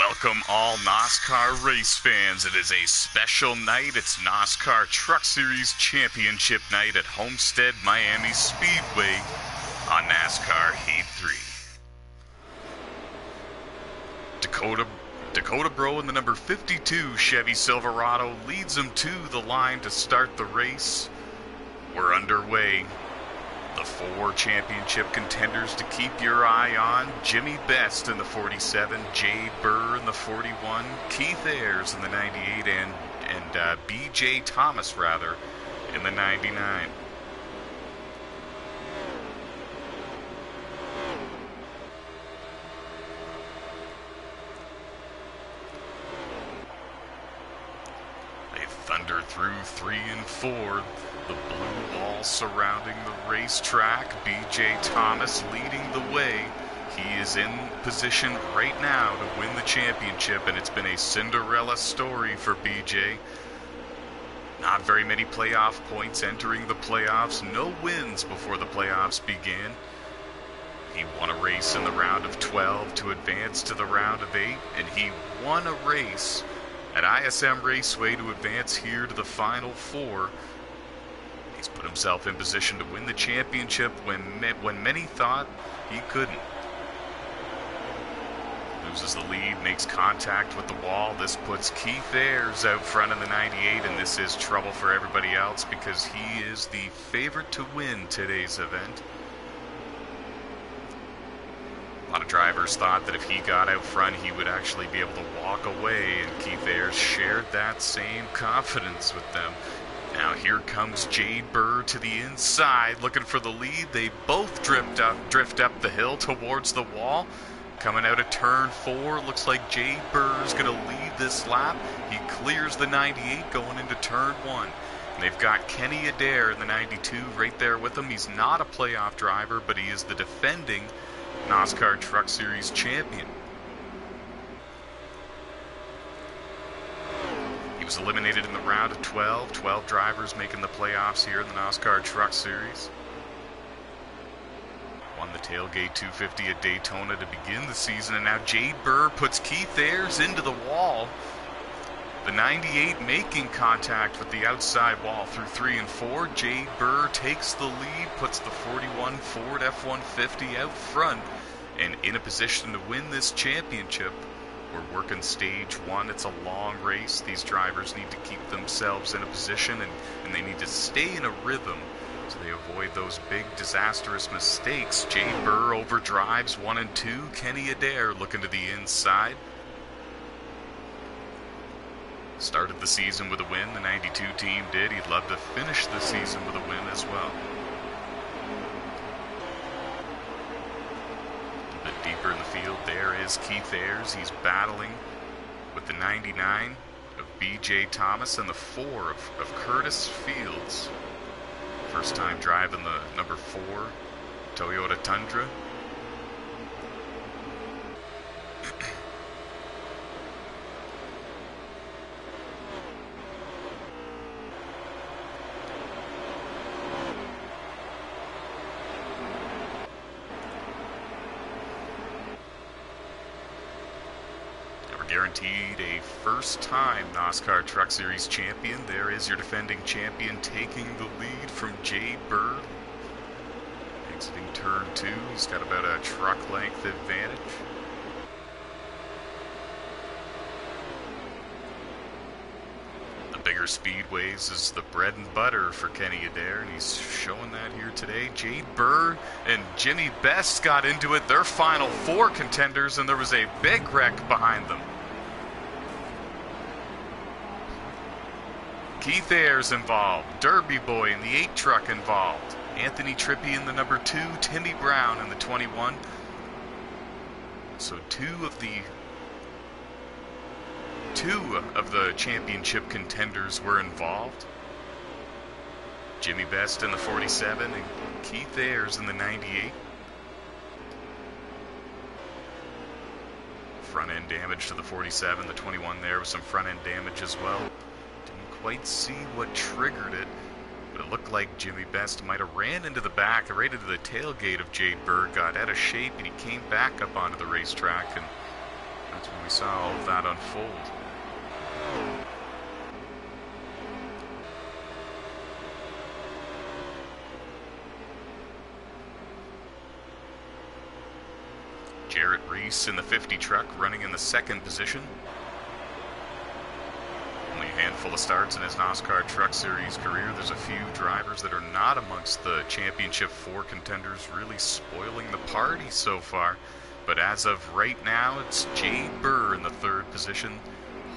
Welcome all NOSSCAR race fans. It is a special night. It's NOSSCAR Truck Series Championship night at Homestead Miami Speedway on NASCAR Heat 3. Dakota Bro in the number 52 Chevy Silverado leads him to the line to start the race. We're underway. The four championship contenders to keep your eye on: Jimmy Best in the 47, Jade Burr in the 41, Keith Ayers in the 98, and B.J. Thomas, in the 99. They thunder through 3 and 4. The blue wall surrounding the racetrack. B.J. Thomas leading the way. He is in position right now to win the championship, and it's been a Cinderella story for B.J. Not very many playoff points entering the playoffs. No wins before the playoffs began. He won a race in the round of 12 to advance to the round of 8, and he won a race at ISM Raceway to advance here to the Final Four. He's put himself in position to win the championship when many thought he couldn't. Loses the lead, makes contact with the wall. This puts Keith Ayers out front in the 98, and this is trouble for everybody else because he is the favorite to win today's event. A lot of drivers thought that if he got out front, he would actually be able to walk away, and Keith Ayers shared that same confidence with them. Now here comes Jade Burr to the inside, looking for the lead. They both drift up the hill towards the wall. Coming out of turn 4, looks like Jade Burr is going to lead this lap. He clears the 98 going into turn 1. And they've got Kenny Adair in the 92 right there with him. He's not a playoff driver, but he is the defending NOSSCAR Truck Series champion. He was eliminated in the round of 12. 12 drivers making the playoffs here in the NOSSCAR Truck Series. Won the Tailgate 250 at Daytona to begin the season, and now Jade Burr puts Keith Ayers into the wall. The 98 making contact with the outside wall through 3 and 4. Jade Burr takes the lead, puts the 41 Ford F-150 out front, and in a position to win this championship. We're working stage 1. It's a long race. These drivers need to keep themselves in a position, and they need to stay in a rhythm so they avoid those big disastrous mistakes. Jade Burr overdrives 1 and 2. Kenny Adair looking to the inside. Started the season with a win. The 92 team did. He'd love to finish the season with a win as well. Deeper in the field, there is Keith Ayers. He's battling with the 99 of B.J. Thomas and the 4 of Curtis Fields. First time driving the number 4 Toyota Tundra. Guaranteed a first-time NOSSCAR Truck Series champion. There is your defending champion taking the lead from Jade Burr. Exiting turn 2, he's got about a truck length advantage. The bigger speedways is the bread and butter for Kenny Adair, and he's showing that here today. Jade Burr and Jimmy Best got into it. Their final 4 contenders, and there was a big wreck behind them. Keith Ayers involved, Derby Boy in the 8 truck involved, Anthony Trippi in the number 2, Timmy Brown in the 21. So two of the championship contenders were involved. Jimmy Best in the 47 and Keith Ayers in the 98. Front end damage to the 47, the 21 there with some front end damage as well. Quite see what triggered it, but it looked like Jimmy Best might have ran into the back, right into the tailgate of Jade Burr, got out of shape, and he came back up onto the racetrack, and That's when we saw all of that unfold. Jarrett Reese in the 50 truck running in the second position. Only a handful of starts in his NASCAR Truck Series career. There's a few drivers that are not amongst the Championship 4 contenders, really spoiling the party so far. But as of right now, it's Jay Burr in the third position,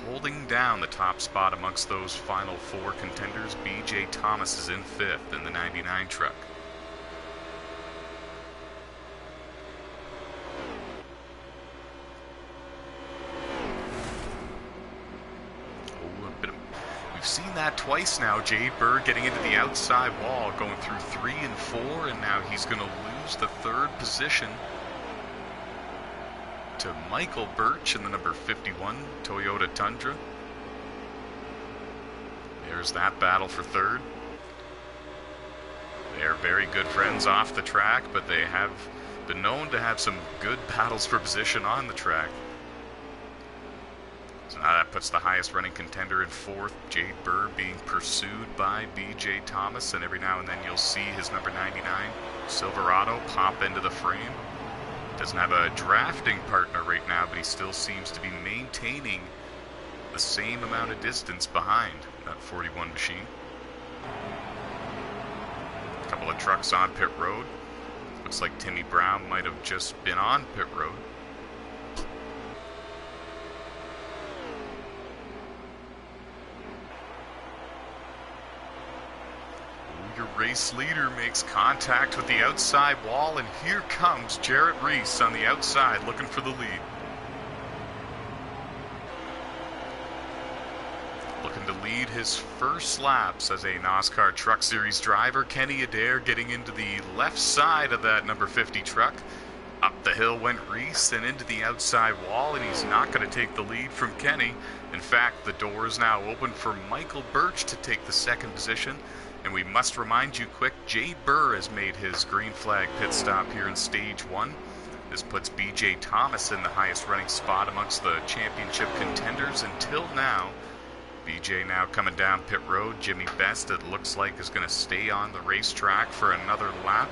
holding down the top spot amongst those final 4 contenders. B.J. Thomas is in 5th in the 99 truck. We've seen that twice now. Jay Burr getting into the outside wall, going through 3 and 4, and now he's going to lose the third position to Michael Birch in the number 51 Toyota Tundra. There's that battle for third. They're very good friends off the track, but they have been known to have some good battles for position on the track. So now that puts the highest running contender in 4th, Jade Burr, being pursued by B.J. Thomas, and every now and then you'll see his number 99 Silverado pop into the frame. Doesn't have a drafting partner right now, but he still seems to be maintaining the same amount of distance behind that 41 machine. A couple of trucks on pit road. Looks like Timmy Brown might have just been on pit road. Your race leader makes contact with the outside wall, and here comes Jarrett Reese on the outside looking for the lead. Looking to lead his first laps as a NASCAR Truck Series driver. Kenny Adair getting into the left side of that number 50 truck. Up the hill went Reese and into the outside wall, and he's not going to take the lead from Kenny. In fact, the door is now open for Michael Birch to take the second position. And we must remind you quick, Jay Burr has made his green flag pit stop here in stage 1. This puts B.J. Thomas in the highest running spot amongst the championship contenders until now. B.J. now coming down pit road. Jimmy Best, it looks like, is going to stay on the racetrack for another lap.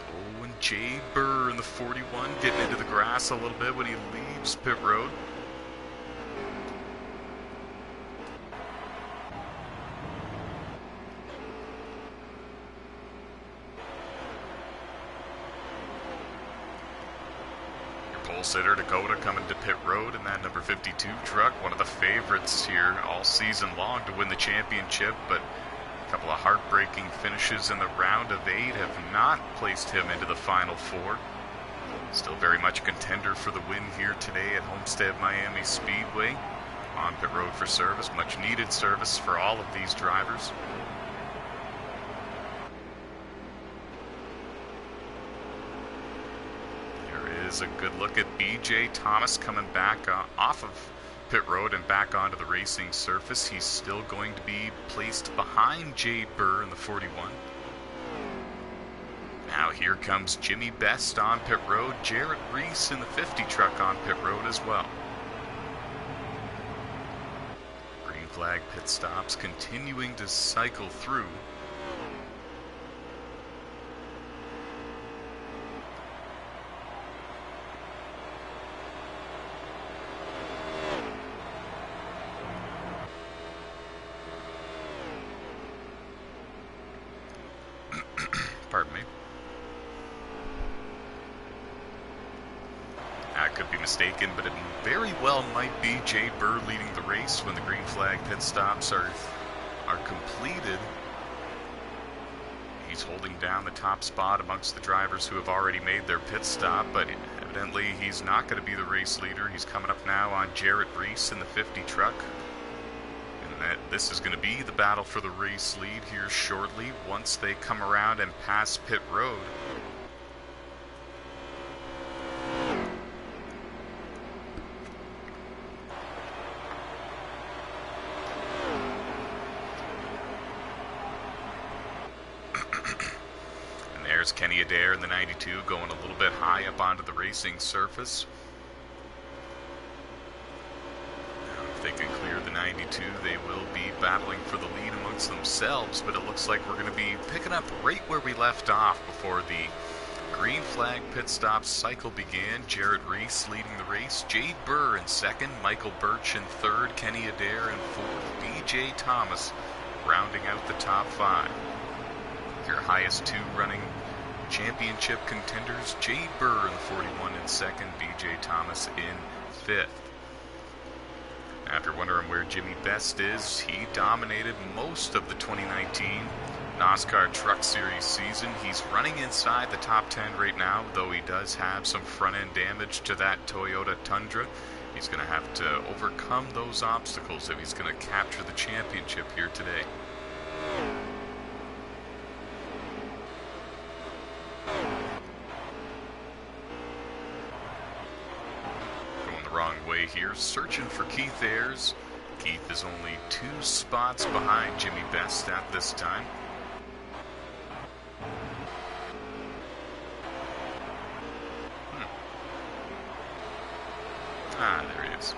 Oh, and Jay Burr in the 41 getting into the grass a little bit when he leaves pit road. Pole sitter Dakota coming to pit road in that number 52 truck, one of the favorites here all season long to win the championship, but a couple of heartbreaking finishes in the round of 8 have not placed him into the final 4. Still very much a contender for the win here today at Homestead Miami Speedway. On pit road for service, much needed service for all of these drivers. Is a good look at B.J. Thomas coming back off of pit road and back onto the racing surface. He's still going to be placed behind Jay Burr in the 41. Now here comes Jimmy Best on pit road. Jarrett Reese in the 50 truck on pit road as well. Green flag pit stops continuing to cycle through. Pardon me. I could be mistaken, but it very well might be Jay Burr leading the race when the green flag pit stops are completed. He's holding down the top spot amongst the drivers who have already made their pit stop, but evidently he's not going to be the race leader. He's coming up now on Jarrett Reese in the 50 truck. This is going to be the battle for the race lead here shortly once they come around and pass pit road. And there's Kenny Adair in the 92 going a little bit high up onto the racing surface. Now, if they can clear the 92, they will be battling for the lead amongst themselves, but it looks like we're going to be picking up right where we left off before the green flag pit stop cycle began. Jarrett Reese leading the race, Jade Burr in second, Michael Birch in third, Kenny Adair in fourth, BJ Thomas rounding out the top 5. Your highest 2 running championship contenders, Jade Burr in the 41 in second, BJ Thomas in 5th. After wondering where Jimmy Best is, he dominated most of the 2019 NASCAR Truck Series season. He's running inside the top 10 right now, though he does have some front-end damage to that Toyota Tundra. He's going to have to overcome those obstacles if he's going to capture the championship here today. Going the wrong way here, searching for Keith Ayers. Keith is only 2 spots behind Jimmy Best at this time. Ah, there he is.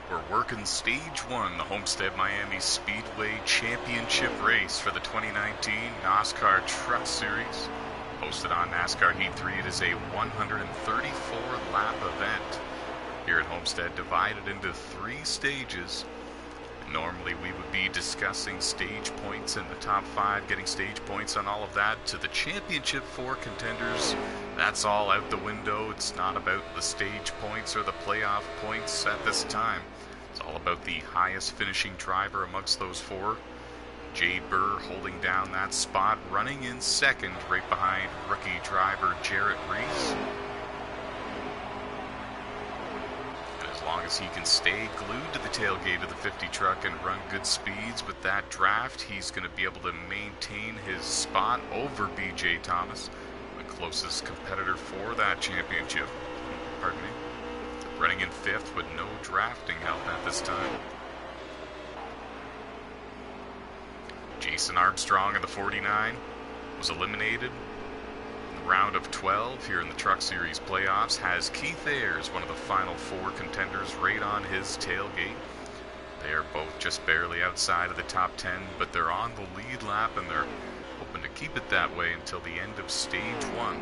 We're working stage 1, the Homestead Miami Speedway Championship race for the 2019 NASCAR Truck Series. Hosted on NASCAR Heat 3, it is a 134-lap event here at Homestead, divided into 3 stages. Normally we would be discussing stage points in the top 5, getting stage points on all of that. To the championship 4 contenders, that's all out the window. It's not about the stage points or the playoff points at this time. It's all about the highest finishing driver amongst those 4. Jade Burr holding down that spot, running in second, right behind rookie driver Jarrett Reese. As long as he can stay glued to the tailgate of the 50 truck and run good speeds with that draft, he's going to be able to maintain his spot over BJ Thomas, the closest competitor for that championship. Pardon me. Running in 5th with no drafting help at this time. Jason Armstrong in the 49 was eliminated in the round of 12 here in the Truck Series playoffs. Has Keith Ayers, one of the final 4 contenders, right on his tailgate. They are both just barely outside of the top 10, but they're on the lead lap and they're hoping to keep it that way until the end of stage 1.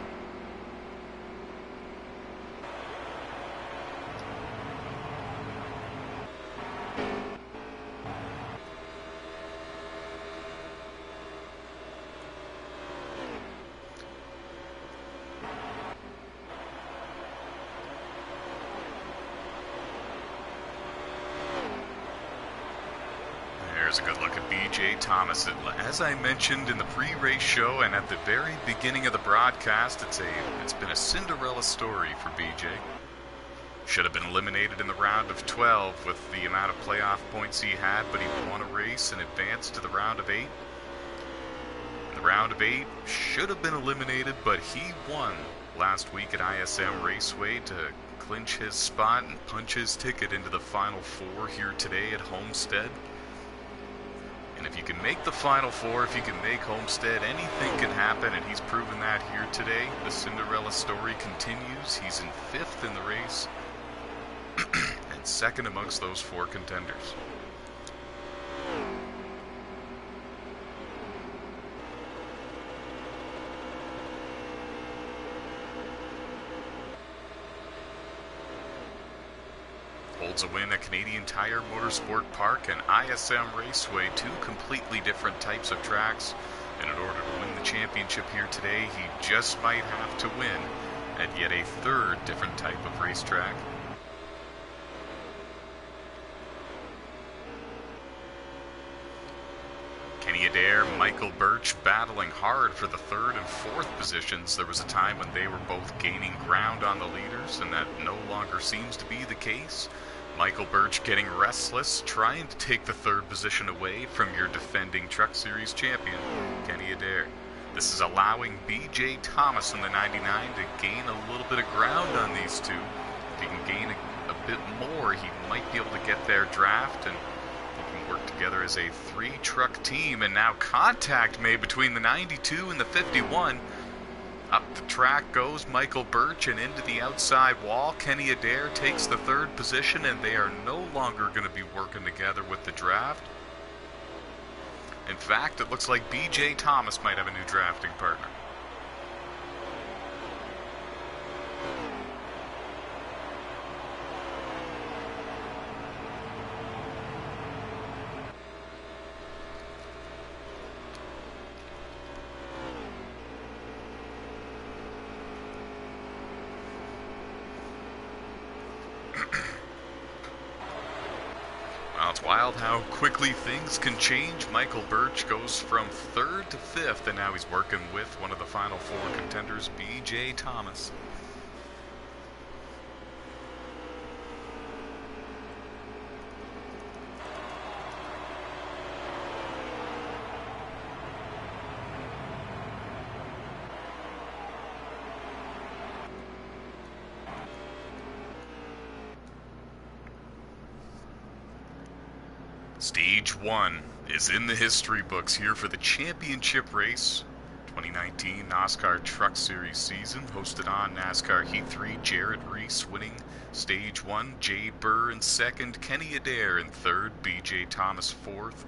There's a good look at BJ Thomas. As I mentioned in the pre-race show and at the very beginning of the broadcast, it's been a Cinderella story for BJ. Should have been eliminated in the round of 12 with the amount of playoff points he had, but he won a race and advanced to the round of 8. In the round of 8, should have been eliminated, but he won last week at ISM Raceway to clinch his spot and punch his ticket into the Final 4 here today at Homestead. And if you can make the Final 4, if you can make Homestead, anything can happen, and he's proven that here today. The Cinderella story continues. He's in 5th in the race and 2nd amongst those 4 contenders. Holds a win at Canadian Tire Motorsport Park and ISM Raceway, 2 completely different types of tracks. And in order to win the championship here today, he just might have to win at yet a 3rd different type of racetrack. Kenny Adair, Michael Birch battling hard for the third and fourth positions. There was a time when they were both gaining ground on the leaders, and that no longer seems to be the case. Michael Birch getting restless, trying to take the third position away from your defending Truck Series champion, Kenny Adair. This is allowing B.J. Thomas in the 99 to gain a little bit of ground on these two. If he can gain a bit more, he might be able to get their draft, and they can work together as a three-truck team. And now contact made between the 92 and the 51. Up the track goes Michael Birch and into the outside wall. Kenny Adair takes the third position, and they are no longer going to be working together with the draft. In fact, it looks like B.J. Thomas might have a new drafting partner. Well, it's wild how quickly things can change. Michael Birch goes from third to fifth, and now he's working with one of the final four contenders, B.J. Thomas. Stage 1 is in the history books here for the championship race. 2019 NASCAR Truck Series season, hosted on NASCAR Heat 3. Jared Reese winning Stage 1, Jay Burr in second, Kenny Adair in third, B.J. Thomas fourth,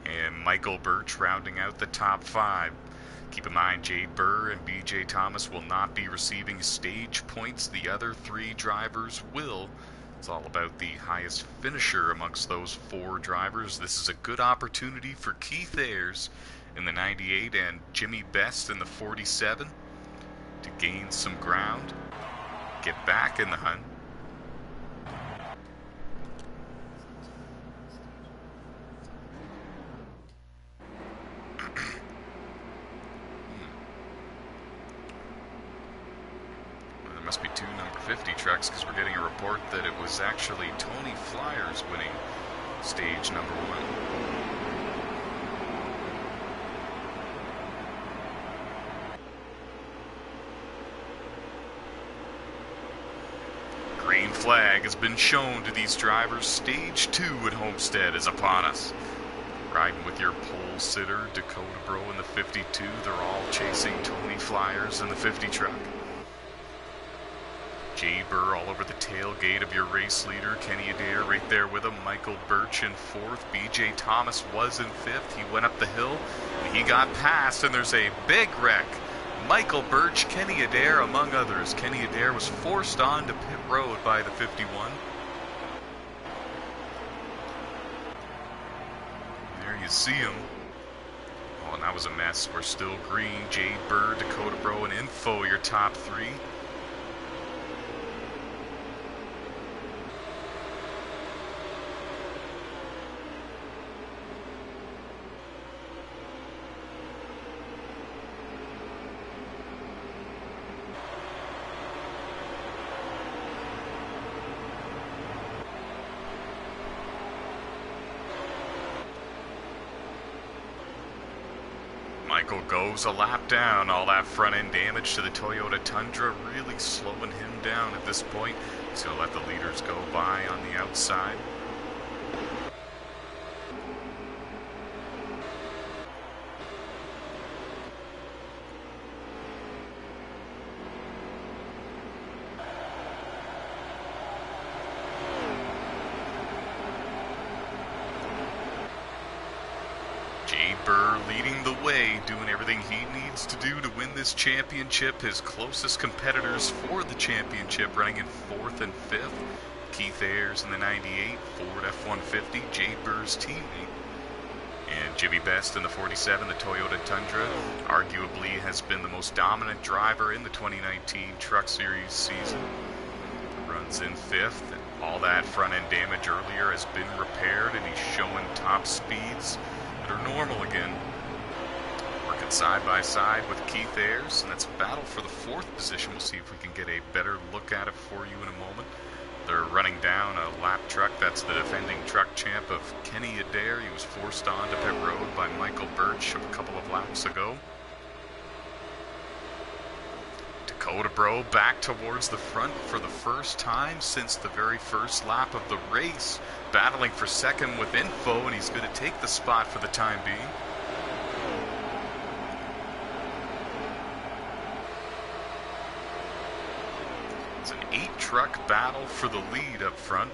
and Michael Birch rounding out the top five. Keep in mind, Jay Burr and B.J. Thomas will not be receiving stage points. The other three drivers will. It's all about the highest finisher amongst those four drivers. This is a good opportunity for Keith Ayers in the 98 and Jimmy Best in the 47 to gain some ground, get back in the hunt. Must be two number 50 trucks, because we're getting a report that it was actually Tony Flyers winning stage number 1. Green flag has been shown to these drivers. Stage 2 at Homestead is upon us. Riding with your pole sitter, Dakota Bro in the 52. They're all chasing Tony Flyers in the 50 truck. Jay Burr all over the tailgate of your race leader, Kenny Adair right there with him, Michael Birch in fourth, B.J. Thomas was in fifth. He went up the hill, and he got past, and there's a big wreck. Michael Birch, Kenny Adair, among others. Kenny Adair was forced onto pit road by the 51. There you see him. Oh, and that was a mess. We're still green. Jay Burr, Dakota Bro, and Info, your top three. Michael goes a lap down. All that front end damage to the Toyota Tundra really slowing him down at this point. He's going to let the leaders go by on the outside. Jay Burr leading the way, doing everything he needs to do to win this championship. His closest competitors for the championship running in fourth and fifth. Keith Ayers in the 98, Ford F-150, Jay Burr's teammate. And Jimmy Best in the 47, the Toyota Tundra, arguably has been the most dominant driver in the 2019 Truck Series season. Runs in fifth, and all that front end damage earlier has been repaired, and he's showing top speeds that are normal again. Side by side with Keith Ayers, and that's a battle for the 4th position. We'll see if we can get a better look at it for you in a moment. They're running down a lap truck. That's the defending truck champ of Kenny Adair. He was forced onto pit road by Michael Birch a couple of laps ago. Dakota Bro back towards the front for the first time since the very first lap of the race, battling for second with Info, and he's going to take the spot for the time being. It's an 8-truck battle for the lead up front.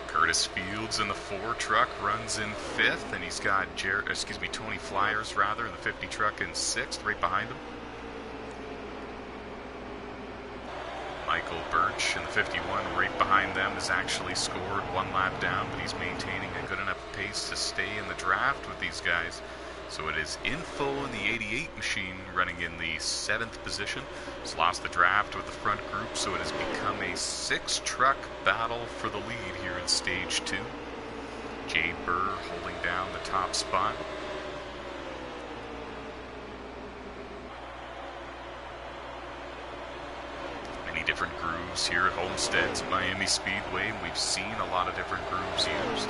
Curtis Fields in the 4 truck runs in 5th, and he's got Tony Flyers rather in the 50 truck in 6th, right behind him. Michael Birch in the 51 right behind them has actually scored 1 lap down, but he's maintaining a good enough pace to stay in the draft with these guys. So it is Info in the 88 machine running in the 7th position. He's lost the draft with the front group, so it has become a 6-truck battle for the lead here in Stage 2. Jay Burr holding down the top spot. Many different grooves here at Homestead's Miami Speedway, and we've seen a lot of different grooves used.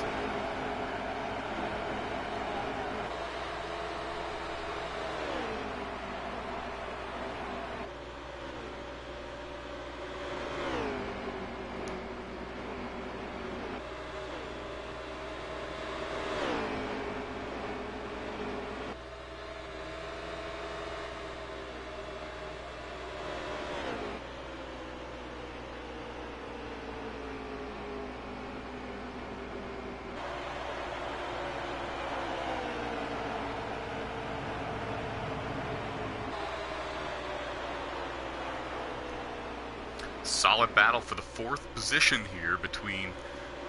Solid battle for the 4th position here between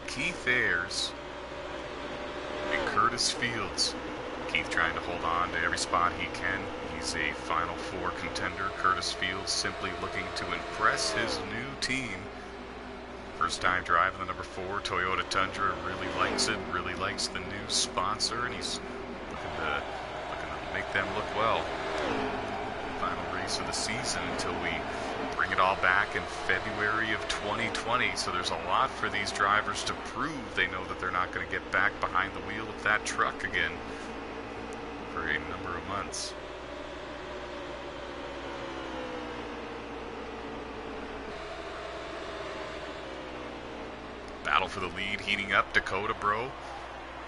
Keith Ayers and Curtis Fields. Keith trying to hold on to every spot he can. He's a Final 4 contender. Curtis Fields simply looking to impress his new team. First time driving the number 4 Toyota Tundra. Really likes it, really likes the new sponsor, and he's looking to make them look well. Final race of the season until we bring it all back in February of 2020, so there's a lot for these drivers to prove. They know that they're not going to get back behind the wheel of that truck again for a number of months. Battle for the lead heating up. Dakota Bro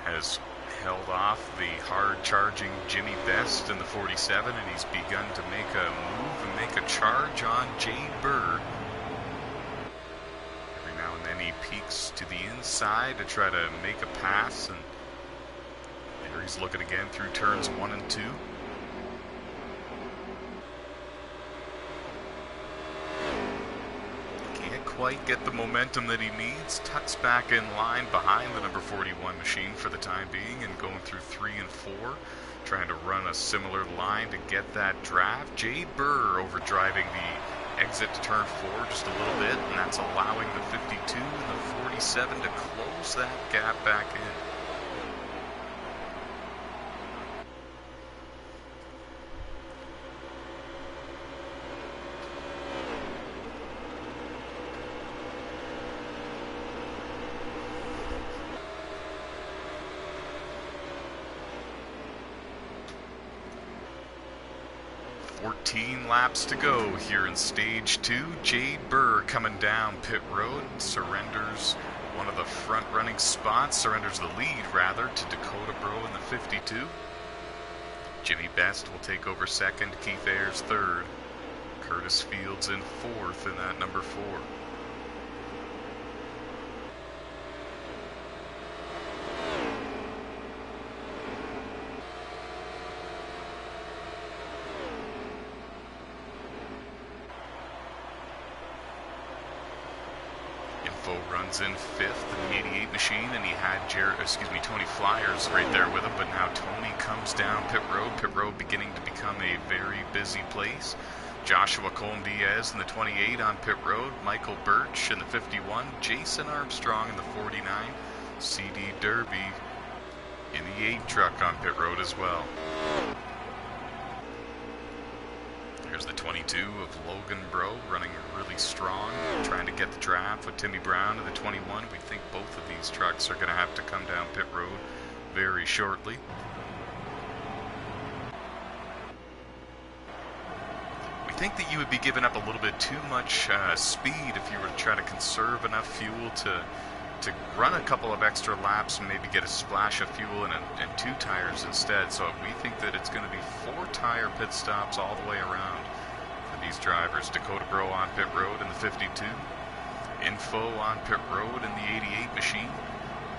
has held off the hard-charging Jimmy Best in the 47, and he's begun to make a move and make a charge on Jay Burr. Every now and then he peeks to the inside to try to make a pass, and there he's looking again through turns 1 and 2. Quite get the momentum that he needs. Tucks back in line behind the number 41 machine for the time being, and going through 3 and 4, trying to run a similar line to get that draft. Jay Burr overdriving the exit to turn 4 just a little bit, and that's allowing the 52 and the 47 to close that gap back in. Laps to go here in Stage 2. Jade Burr coming down pit road, surrenders one of the front running spots, surrenders the lead rather to Dakota Bro in the 52. Jimmy Best will take over second, Keith Ayers third, Curtis Fields in 4th in that number 4. Runs in 5th in the 88 machine, and he had Tony Flyers right there with him, but now Tony comes down pit road beginning to become a very busy place. Joshua Colm-Diaz in the 28 on pit road. Michael Birch in the 51. Jason Armstrong in the 49. CD Derby in the 8 truck on pit road as well. Here's the 22 of Logan Bro running really strong, trying to get the draft with Timmy Brown in the 21. We think both of these trucks are going to have to come down pit road very shortly. We think that you would be giving up a little bit too much speed if you were to try to conserve enough fuel to run a couple of extra laps and maybe get a splash of fuel and 2 tires instead. So we think that it's going to be 4 tire pit stops all the way around for these drivers. Dakota Bro on pit road in the 52. Info on pit road in the 88 machine.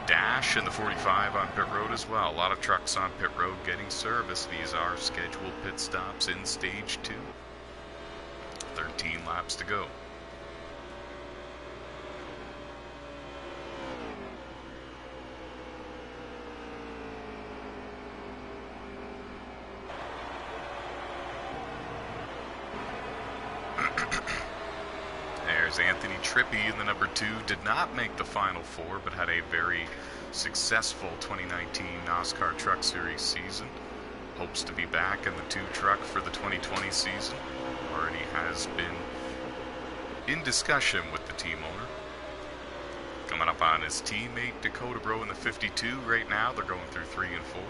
Dash in the 45 on pit road as well. A lot of trucks on pit road getting service. These are scheduled pit stops in stage 2. 13 laps to go. There's Anthony Trippi in the number 2. Did not make the Final 4, but had a very successful 2019 NASCAR Truck Series season. Hopes to be back in the 2 truck for the 2020 season. Already has been in discussion with the team owner. Coming up on his teammate Dakota Bro in the 52 right now. They're going through 3 and 4.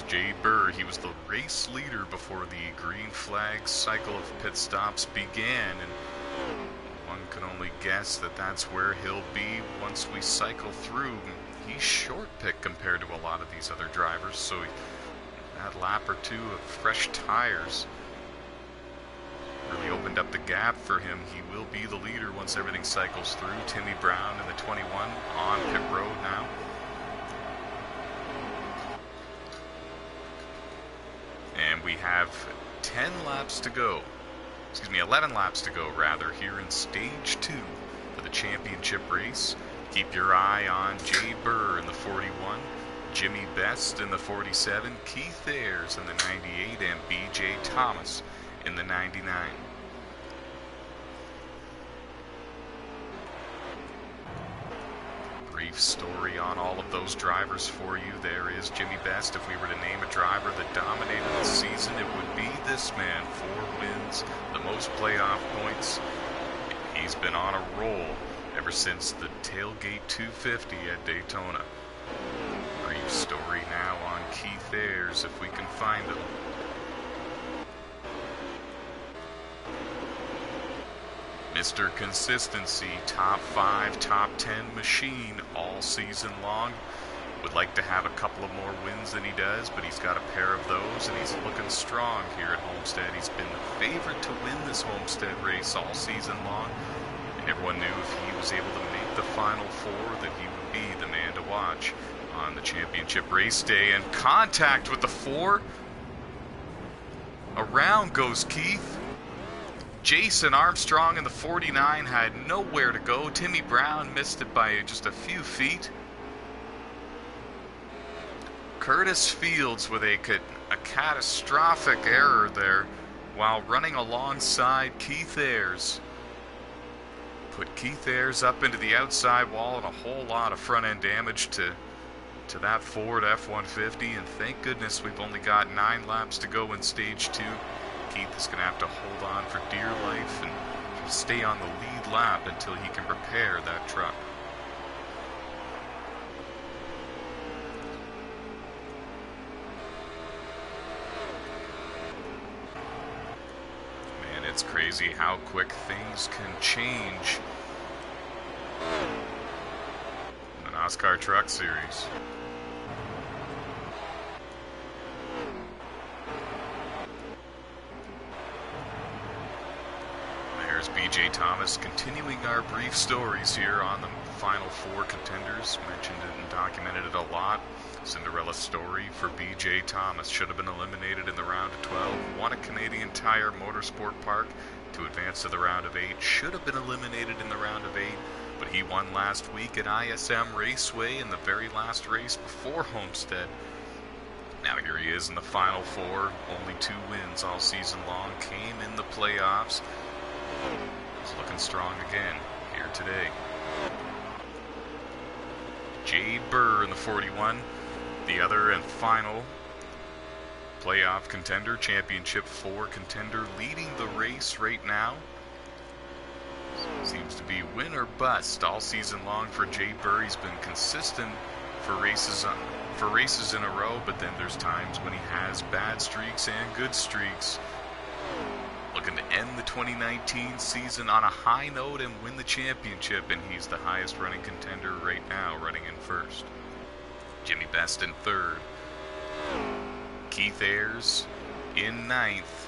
Jay Burr, he was the race leader before the green flag cycle of pit stops began, and one can only guess that that's where he'll be once we cycle through. He's short pick compared to a lot of these other drivers, so that lap or 2 of fresh tires really opened up the gap for him. He will be the leader once everything cycles through. Timmy Brown in the 21 on pit road now. And we have 11 laps to go rather, here in stage 2 for the championship race. Keep your eye on Jay Burr in the 41, Jimmy Best in the 47, Keith Ayers in the 98, and BJ Thomas in the 99. Brief story on all of those drivers for you. There is Jimmy Best. If we were to name a driver that dominated the season, it would be this man. 4 wins, the most playoff points. He's been on a roll ever since the Tailgate 250 at Daytona. Brief story now on Keith Ayers, if we can find him. Mr. Consistency, top 5, top 10 machine all season long. Would like to have a couple of more wins than he does, but he's got a pair of those, and he's looking strong here at Homestead. He's been the favorite to win this Homestead race all season long, and everyone knew if he was able to make the Final 4 that he would be the man to watch on the championship race day. And contact with the 4. Around goes Keith. Jason Armstrong in the 49 had nowhere to go. Timmy Brown missed it by just a few feet. Curtis Fields with a catastrophic error there while running alongside Keith Ayers. Put Keith Ayers up into the outside wall and a whole lot of front end damage to that Ford F-150, and thank goodness we've only got 9 laps to go in stage 2. Keith is going to have to hold on for dear life and stay on the lead lap until he can repair that truck. Man, it's crazy how quick things can change in the NASCAR Truck Series. There's BJ Thomas continuing our brief stories here on the Final 4 contenders. Mentioned it and documented it a lot. Cinderella story for BJ Thomas. Should have been eliminated in the round of 12. Won a Canadian Tire Motorsport Park to advance to the round of 8. Should have been eliminated in the round of 8. but he won last week at ISM Raceway in the very last race before Homestead. Now here he is in the Final Four. Only 2 wins all season long came in the playoffs. He's looking strong again here today. Jade Burr in the 41, the other and final playoff contender, Championship 4 contender, leading the race right now. Seems to be win or bust all season long for Jade Burr. He's been consistent for races in a row, but then there's times when he has bad streaks and good streaks. Looking to end the 2019 season on a high note and win the championship, and he's the highest running contender right now, running in first. Jimmy Best in third. Keith Ayers in ninth.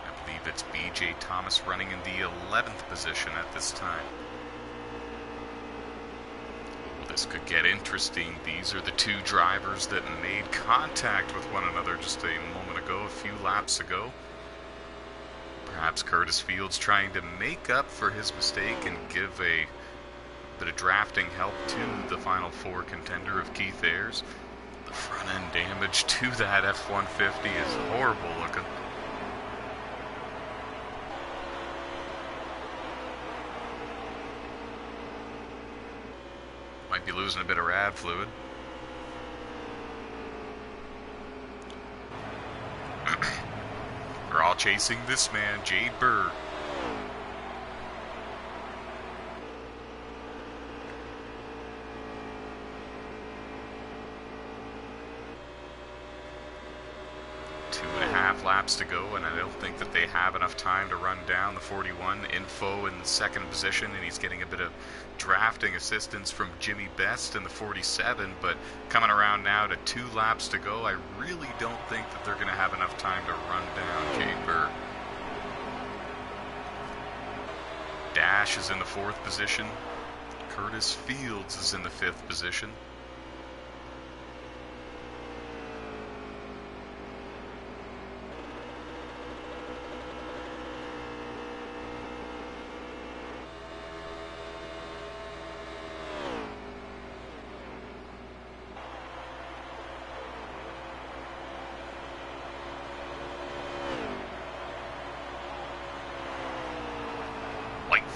I believe it's BJ Thomas running in the 11th position at this time. This could get interesting. These are the 2 drivers that made contact with one another just a moment ago, a few laps ago. Perhaps Curtis Fields trying to make up for his mistake and give a bit of drafting help to the Final Four contender of Keith Ayers. The front end damage to that F-150 is horrible looking. Might be losing a bit of rad fluid. We're all chasing this man, Jade Burr. Laps to go, and I don't think that they have enough time to run down the 41. Info in the 2nd position, and he's getting a bit of drafting assistance from Jimmy Best in the 47, but coming around now to 2 laps to go, I really don't think that they're going to have enough time to run down Jade Burr. Dash is in the 4th position. Curtis Fields is in the 5th position.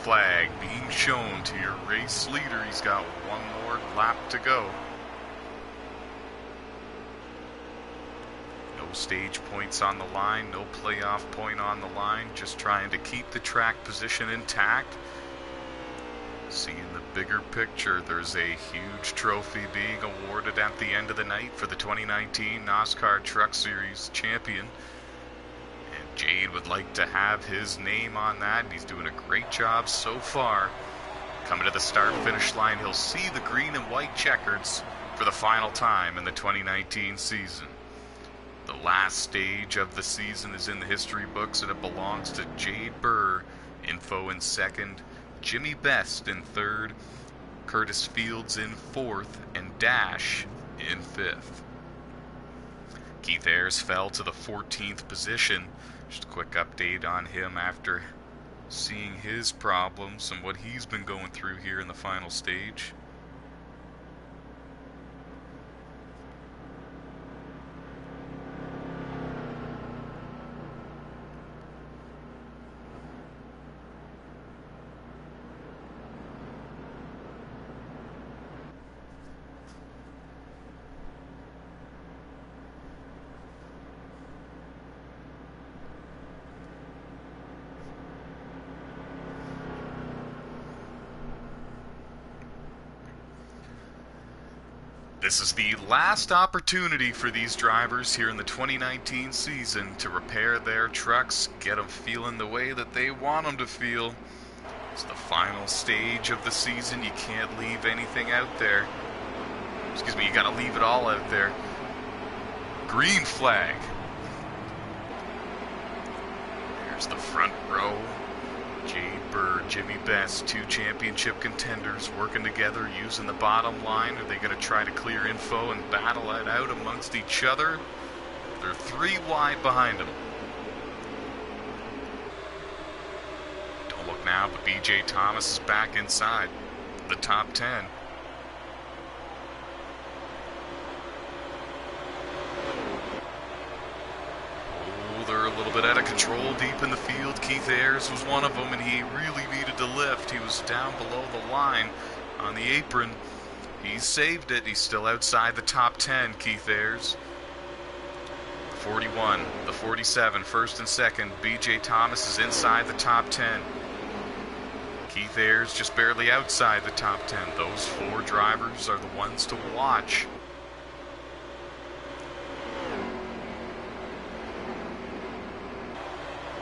Flag being shown to your race leader. He's got 1 more lap to go. No stage points on the line, no playoff point on the line, just trying to keep the track position intact. Seeing the bigger picture, there's a huge trophy being awarded at the end of the night for the 2019 NASCAR Truck Series champion. Jade would like to have his name on that, and he's doing a great job so far. Coming to the start-finish line, he'll see the green and white checkers for the final time in the 2019 season. The last stage of the season is in the history books, and it belongs to Jade Burr. Info in 2nd, Jimmy Best in 3rd, Curtis Fields in 4th, and Dash in 5th. Keith Ayers fell to the 14th position. Just a quick update on him after seeing his problems and what he's been going through here in the final stage. This is the last opportunity for these drivers here in the 2019 season to repair their trucks, get them feeling the way that they want them to feel. It's the final stage of the season. You can't leave anything out there. Excuse me, you gotta leave it all out there. Green flag. Here's the front row. Jade Burr, Jimmy Best, 2 championship contenders working together using the bottom line. Are they going to try to clear info and battle it out amongst each other? They're 3 wide behind them. now, but BJ Thomas is back inside the top 10. Oh, they're a little bit out of control deep in the field. Keith Ayers was one of them, and he really needed to lift. He was down below the line on the apron. He saved it. He's still outside the top 10, Keith Ayers. 41, the 47, first and second. BJ Thomas is inside the top 10. Keith Ayers just barely outside the top 10. Those four drivers are the ones to watch.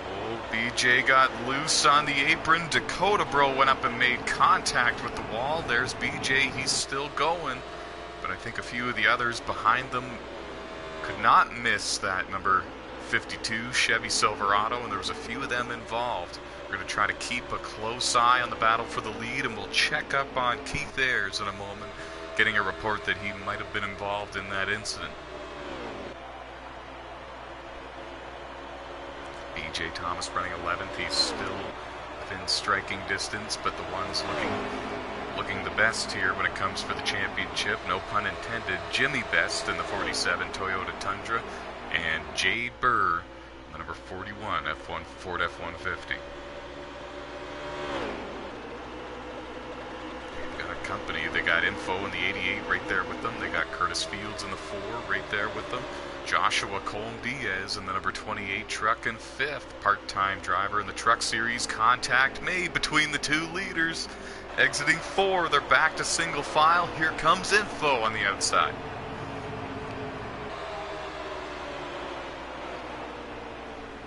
Oh, BJ got loose on the apron. Dakota Bro went up and made contact with the wall. There's BJ. He's still going. But I think a few of the others behind them could not miss that number 52 Chevy Silverado, and there was a few of them involved. We're going to try to keep a close eye on the battle for the lead, and we'll check up on Keith Ayers in a moment, getting a report that he might have been involved in that incident. BJ Thomas running 11th. He's still within striking distance, but the ones looking the best here when it comes for the championship, no pun intended, Jimmy Best in the 47 Toyota Tundra, and Jade Burr, the number 41 Ford F-150. They've got a company. They got Info in the 88 right there with them. They got Curtis Fields in the 4 right there with them. Joshua Colm-Diaz in the number 28 truck in 5th. Part-time driver in the Truck Series. Contact made between the two leaders. Exiting 4, they're back to single file. Here comes Info on the outside.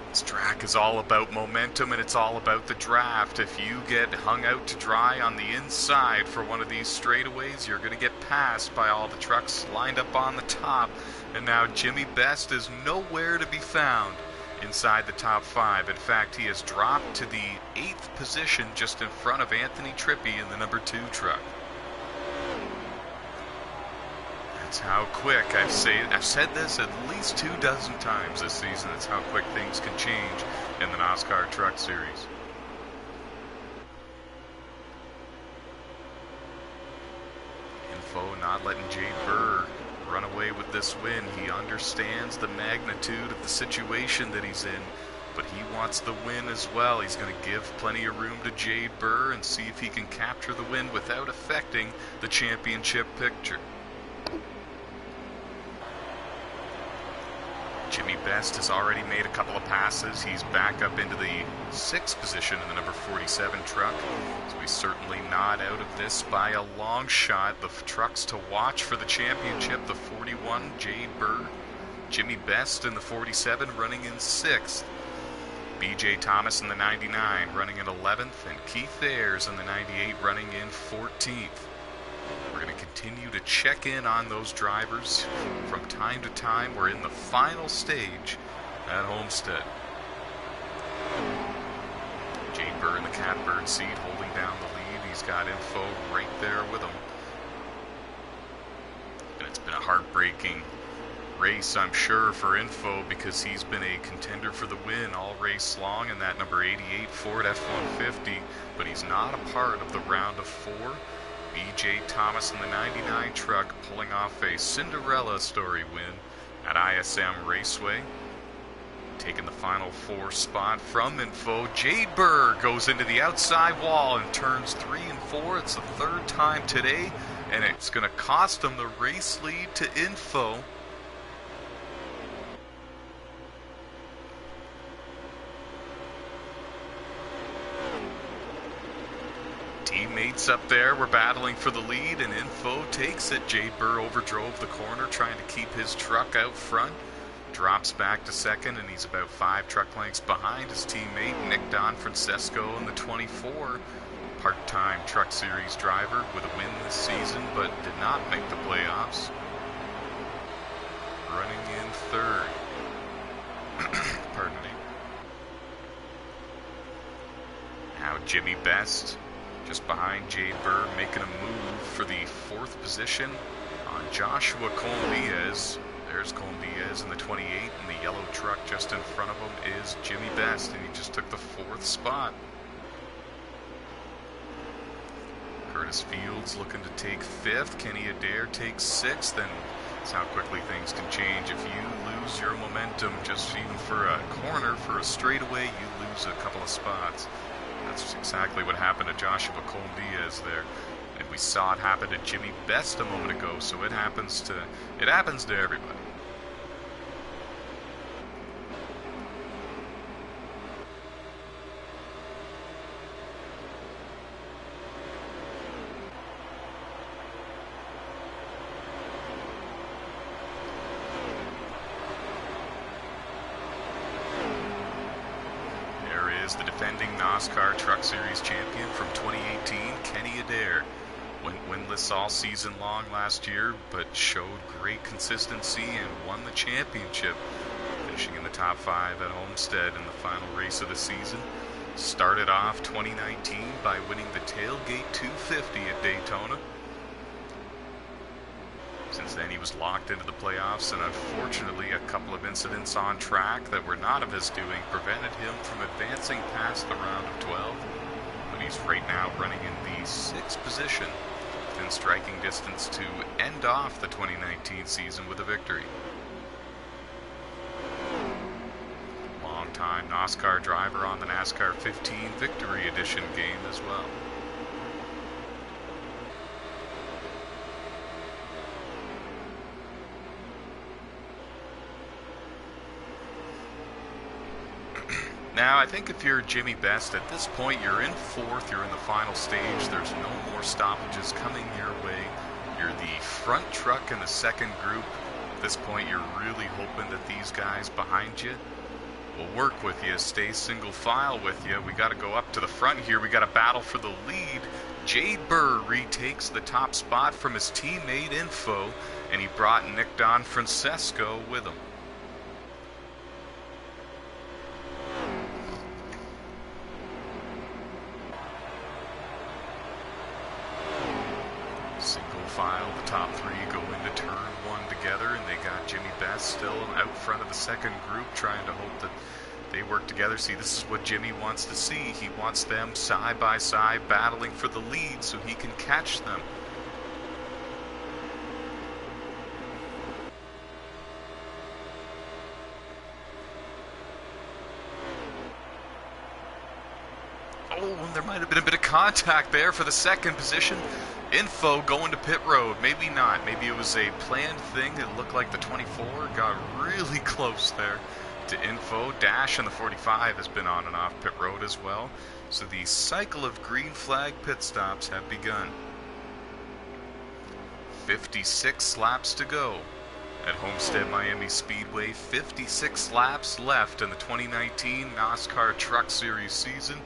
This track is all about momentum, and it's all about the draft. If you get hung out to dry on the inside for one of these straightaways, you're going to get passed by all the trucks lined up on the top. And now Jimmy Best is nowhere to be found inside the top 5. In fact, he has dropped to the 8th position just in front of Anthony Trippi in the number 2 truck. That's how quick, I've said this at least 24 times this season. That's how quick things can change in the NASCAR Truck Series. Info not letting Jade Burr run away with this win. He understands the magnitude of the situation that he's in, but he wants the win as well. He's going to give plenty of room to Jade Burr and see if he can capture the win without affecting the championship picture. Jimmy Best has already made a couple of passes. He's back up into the 6th position in the number 47 truck. So he's certainly not out of this by a long shot. The trucks to watch for the championship, the 41, Jade Burr. Jimmy Best in the 47 running in 6th. BJ Thomas in the 99 running in 11th. And Keith Ayers in the 98 running in 14th. We're going to continue to check in on those drivers from time to time. We're in the final stage at Homestead. Jade Burr in the catbird seat holding down the lead. He's got Info right there with him. And it's been a heartbreaking race, I'm sure, for Info, because he's been a contender for the win all race long in that number 88 Ford F-150, but he's not a part of the round of 4. BJ Thomas in the 99 truck pulling off a Cinderella story win at ISM Raceway. Taking the final 4 spot from Info. Jade Burr goes into the outside wall and turns 3 and 4. It's the 3rd time today, and it's going to cost him the race lead to Info. Teammates up there were battling for the lead, and Info takes it. Jade Burr overdrove the corner trying to keep his truck out front. Drops back to 2nd, and he's about 5 truck lengths behind his teammate Nick Don Francesco in the 24. Part-time Truck Series driver with a win this season, but did not make the playoffs. Running in 3rd. Pardon me. Now Jimmy Best just behind Jade Burr, making a move for the 4th position on Joshua Colm-Diaz. There's Colm-Diaz in the 28, and the yellow truck just in front of him is Jimmy Best, and he just took the 4th spot. Curtis Fields looking to take 5th. Kenny Adair takes 6th, and that's how quickly things can change. If you lose your momentum just even for a corner, for a straightaway, you lose a couple of spots. That's exactly what happened to Joshua Cole-Diaz there. And we saw it happen to Jimmy Best a moment ago, so it happens to everybody. The defending NOSSCAR Truck Series champion from 2018, Kenny Adair. Went winless all season long last year, but showed great consistency and won the championship, finishing in the top 5 at Homestead in the final race of the season. Started off 2019 by winning the Tailgate 250 at Daytona. Since then, he was locked into the playoffs, and unfortunately, a couple of incidents on track that were not of his doing prevented him from advancing past the round of 12. But he's right now running in the 6th position, within striking distance to end off the 2019 season with a victory. Longtime NOSSCAR driver on the NASCAR 15 Victory Edition game as well. Now, I think if you're Jimmy Best, at this point, you're in 4th, you're in the final stage, there's no more stoppages coming your way. You're the front truck in the second group. At this point, you're really hoping that these guys behind you will work with you, stay single file with you. We got to go up to the front here. We got to battle for the lead. Jade Burr retakes the top spot from his teammate Info, and he brought Nick Don Francesco with him. File, the top 3 go into turn 1 together, and they got Jimmy Best still out front of the second group, trying to hope that they work together. See, this is what Jimmy wants to see. He wants them side by side battling for the lead so he can catch them. Oh, there might have been a bit of contact there for the second position. Info going to pit road. Maybe not. Maybe it was a planned thing. It looked like the 24 got really close there to Info. Dash and the 45 has been on and off pit road as well. So the cycle of green flag pit stops have begun. 56 laps to go at Homestead Miami Speedway. 56 laps left in the 2019 NOSSCAR Truck Series season.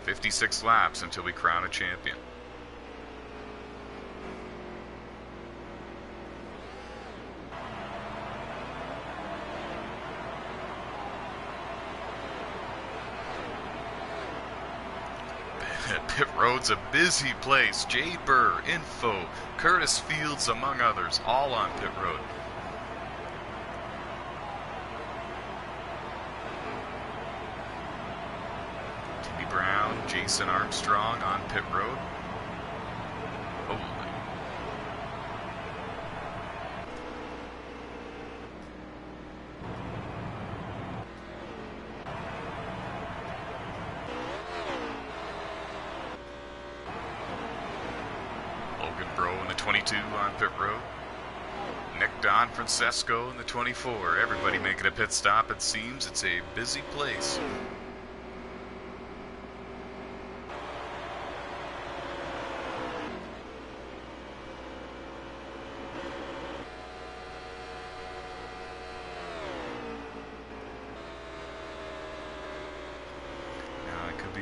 56 laps until we crown a champion. Pit road's a busy place. Jade Burr, Info, Curtis Fields, among others, all on pit road. Timmy Brown, Jason Armstrong on pit road. Holy. In the 22 on pit road. Nick Don Francesco in the 24. Everybody making a pit stop, it seems. It's a busy place.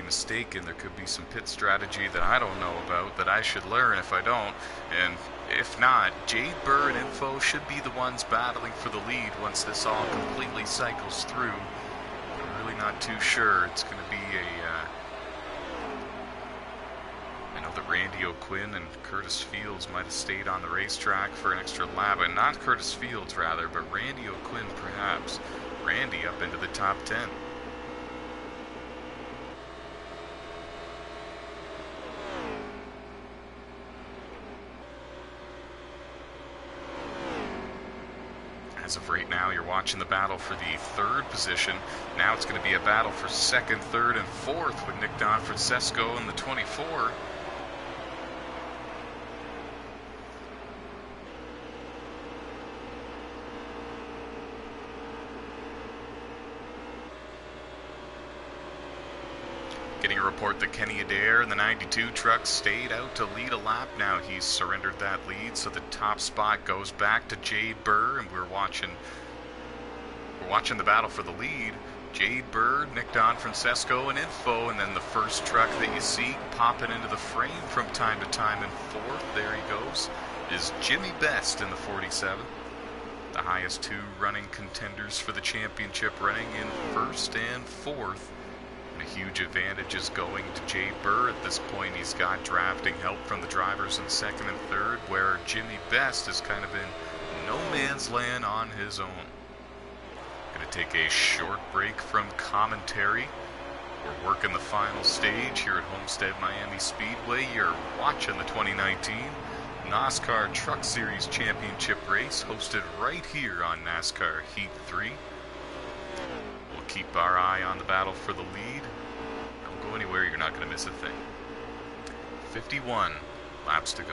Mistaken. There could be some pit strategy that I don't know about that I should learn if I don't, and if not, Jade Burr and Info should be the ones battling for the lead once this all completely cycles through. I'm really not too sure. It's going to be I know that Randy O'Quinn and Curtis Fields might have stayed on the racetrack for an extra lap, and not Curtis Fields rather, but Randy O'Quinn perhaps. Randy up into the top 10. As of right now, you're watching the battle for the third position. Now it's going to be a battle for second, third, and fourth with Nick Donfrancesco in the 24. Getting a report that Kenny Adair in the 92 truck stayed out to lead a lap. Now he's surrendered that lead, so the top spot goes back to Jade Burr, and we're watching the battle for the lead. Jade Burr, Nick Donfrancesco, and Info, and then the first truck that you see popping into the frame from time to time in fourth, there he goes, is Jimmy Best in the 47. The highest two running contenders for the championship running in first and fourth. A huge advantage is going to Jay Burr at this point. He's got drafting help from the drivers in second and third, where Jimmy Best is kind of in no man's land on his own. Going to take a short break from commentary. We're working the final stage here at Homestead Miami Speedway. You're watching the 2019 NASCAR Truck Series Championship race, hosted right here on NASCAR Heat 3. Keep our eye on the battle for the lead. Don't go anywhere, you're not going to miss a thing. 51 laps to go.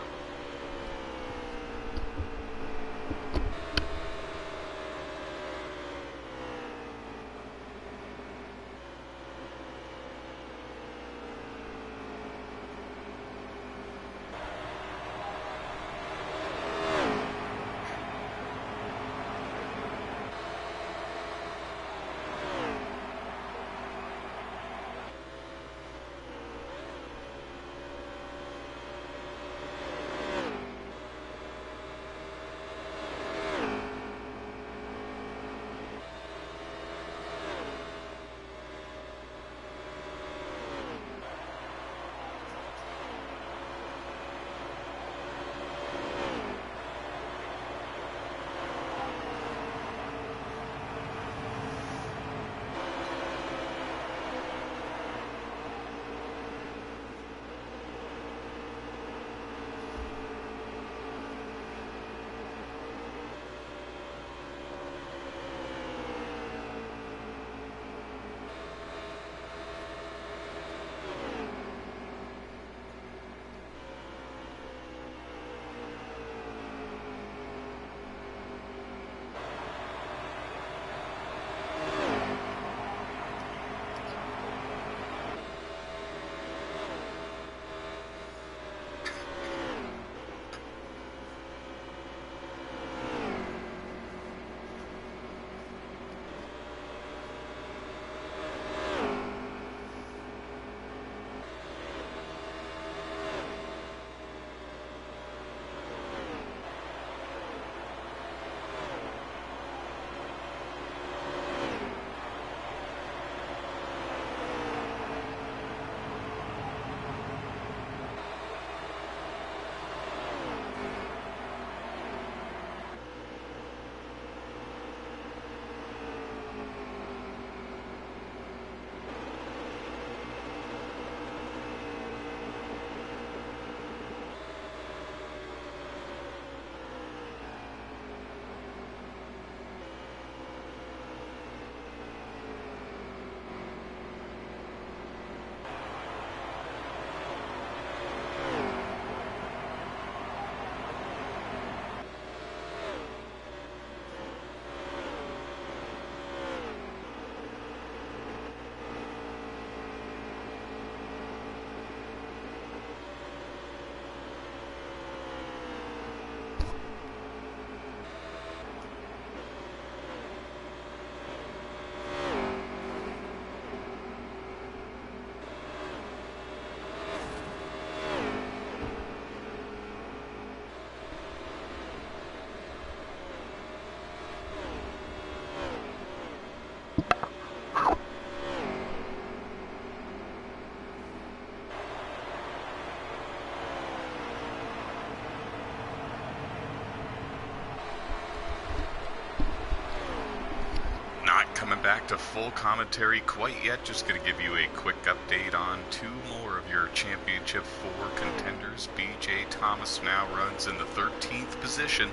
Coming back to full commentary quite yet, just going to give you a quick update on two more of your Championship 4 contenders. BJ Thomas now runs in the 13th position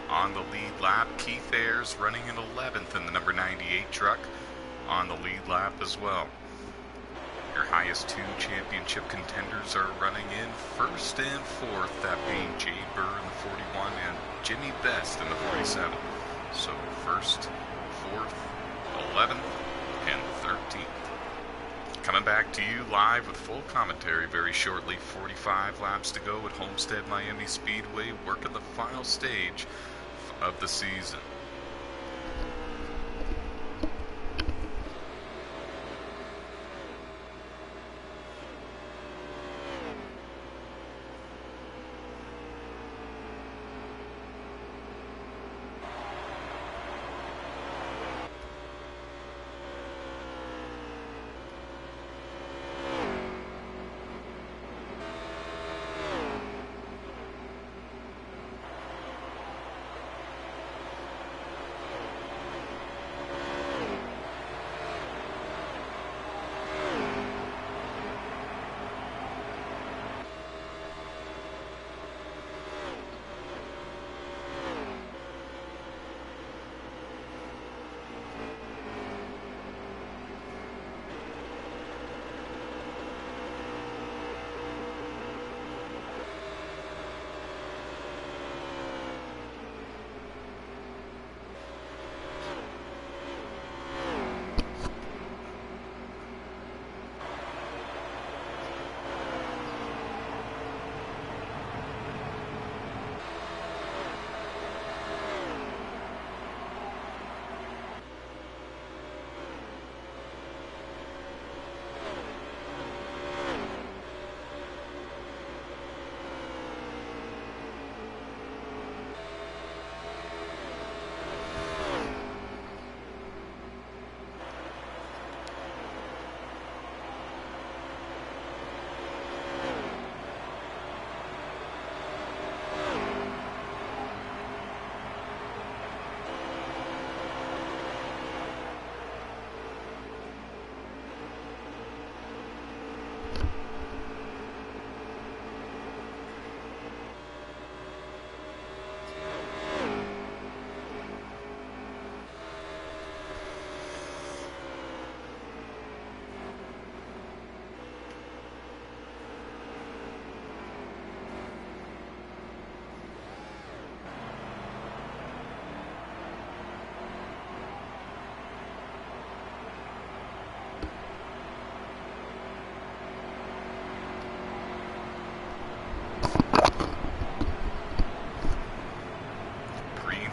on the lead lap. Keith Ayres running in 11th in the number 98 truck on the lead lap as well. Your highest two championship contenders are running in 1st and 4th, that being Jay Burr in the 41 and Jimmy Best in the 47. So 1st, 4th, 11th, and 13th. Coming back to you live with full commentary very shortly. 45 laps to go at Homestead Miami Speedway, working the final stage of the season.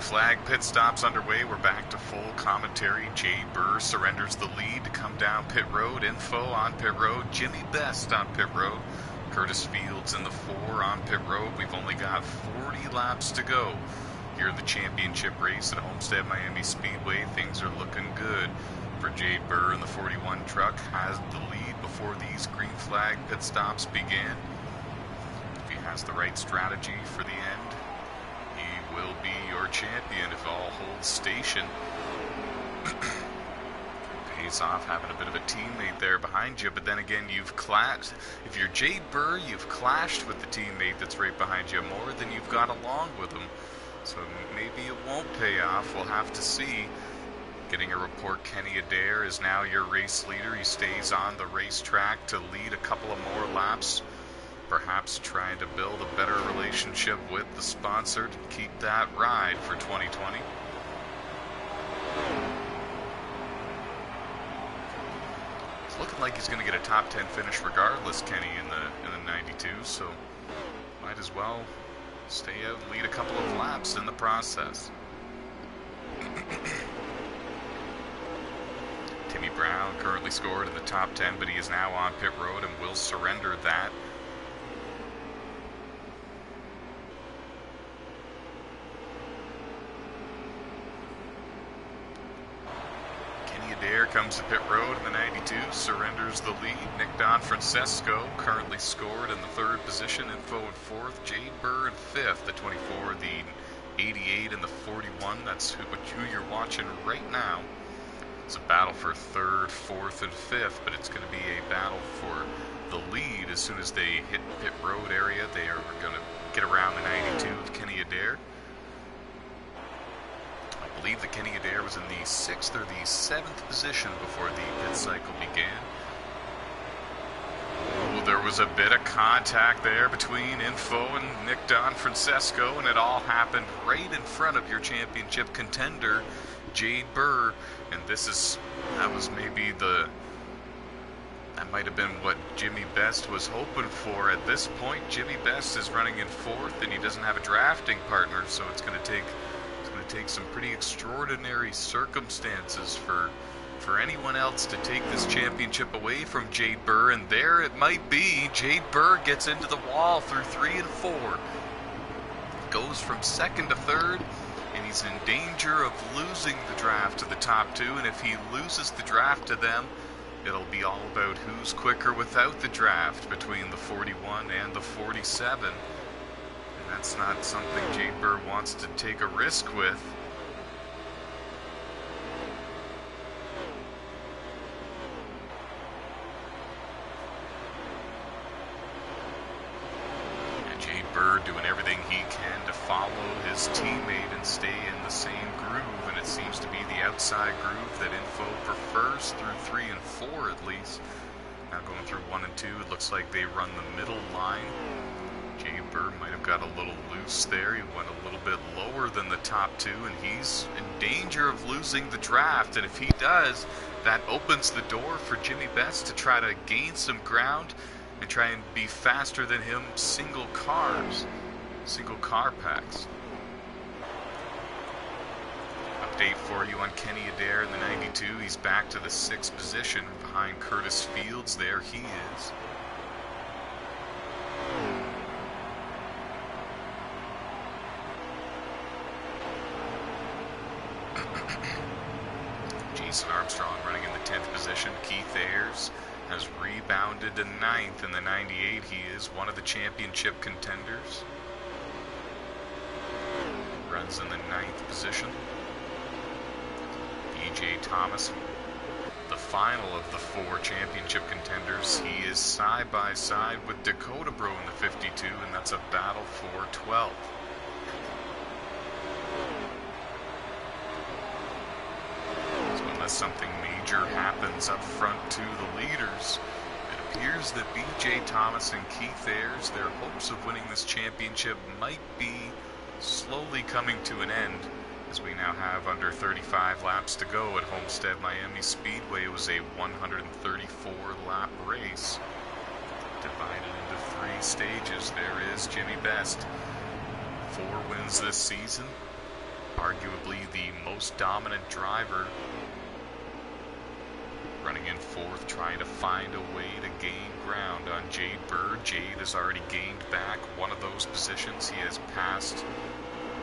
Flag pit stops underway. We're back to full commentary. Jay Burr surrenders the lead to come down pit road. Info on pit road. Jimmy Best on pit road. Curtis Fields in the 4 on pit road. We've only got 40 laps to go here in the championship race at Homestead Miami Speedway. Things are looking good for Jay Burr in the 41 truck. Has the lead before these green flag pit stops begin. If he has the right strategy for the end, he will be your champion if all holds station. Pays off having a bit of a teammate there behind you, but then again, you've clashed. If you're Jay Burr, you've clashed with the teammate that's right behind you more than you've got along with him. So maybe it won't pay off. We'll have to see. Getting a report, Kenny Adair is now your race leader. He stays on the racetrack to lead a couple of more laps. Perhaps trying to build a better relationship with the sponsor to keep that ride for 2020. It's looking like he's going to get a top 10 finish regardless, Kenny, in the 92, so might as well stay out and lead a couple of laps in the process. Timmy Brown currently scored in the top 10, but he is now on pit road and will surrender that. Adair comes to pit road in the 92, surrenders the lead. Nick Don Francesco currently scored in the 3rd position, Info in 4th, Jay Burr in 5th, the 24, the 88 and the 41. That's who you're watching right now. It's a battle for 3rd, 4th, and 5th, but it's going to be a battle for the lead as soon as they hit pit road area. They are going to get around believe that Kenny Adair was in the 6th or the 7th position before the pit cycle began. Oh, there was a bit of contact there between Info and Nick Francesco, and it all happened right in front of your championship contender, Jade Burr. And that was maybe that might have been what Jimmy Best was hoping for. At this point, Jimmy Best is running in 4th, and he doesn't have a drafting partner, so it's going to take some pretty extraordinary circumstances for anyone else to take this championship away from Jade Burr. And there it might be. Jade Burr gets into the wall through 3 and 4. Goes from 2nd to 3rd, and he's in danger of losing the draft to the top 2. And if he loses the draft to them, it'll be all about who's quicker without the draft between the 41 and the 47. And that's not something Jade Burr wants to take a risk with. Burr doing everything he can to follow his teammate and stay in the same groove, and it seems to be the outside groove that Info prefers through 3 and 4 at least. Now going through 1 and 2, it looks like they run the middle line. Jade Burr might have got a little loose there. He went a little bit lower than the top 2, and he's in danger of losing the draft. And if he does, that opens the door for Jimmy Best to try to gain some ground and try and be faster than him single car packs. Update for you on Kenny Adair in the 92. He's back to the 6th position behind Curtis Fields. There he is. Jason Armstrong running in the 10th position. Keith Ayers has rebounded to 9th in the 98. He is one of the championship contenders. Runs in the 9th position. BJ Thomas, the final of the 4 championship contenders. He is side by side with Dakota Bro in the 52, and that's a battle for 12th. So unless something major happens up front to the leaders, it appears that BJ Thomas and Keith Ayers, their hopes of winning this championship might be slowly coming to an end, as we now have under 35 laps to go at Homestead Miami Speedway. It was a 134 lap race divided into 3 stages. There is Jimmy Best, 4 wins this season, arguably the most dominant driver, running in 4th, trying to find a way to gain ground on Jade Burr. Jade has already gained back one of those positions. He has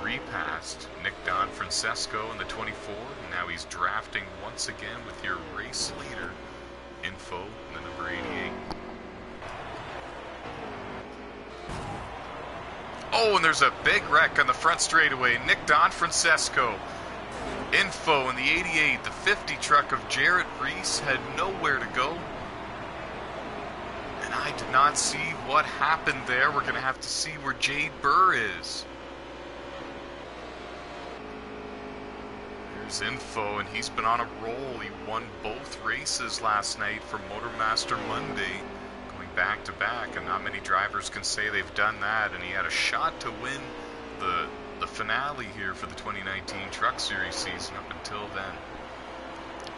repassed Nick Francesco in the 24, and now he's drafting once again with your race leader, Info, in the number 88. Oh, and there's a big wreck on the front straightaway. Nick Francesco. Info in the 88, the 50 truck of Jarrett Reese had nowhere to go. And I did not see what happened there. We're going to have to see where Jade Burr is. There's Info, and he's been on a roll. He won both races last night for Motormaster Monday, going back to back, and not many drivers can say they've done that. And he had a shot to win the finale here for the 2019 Truck Series season up until then.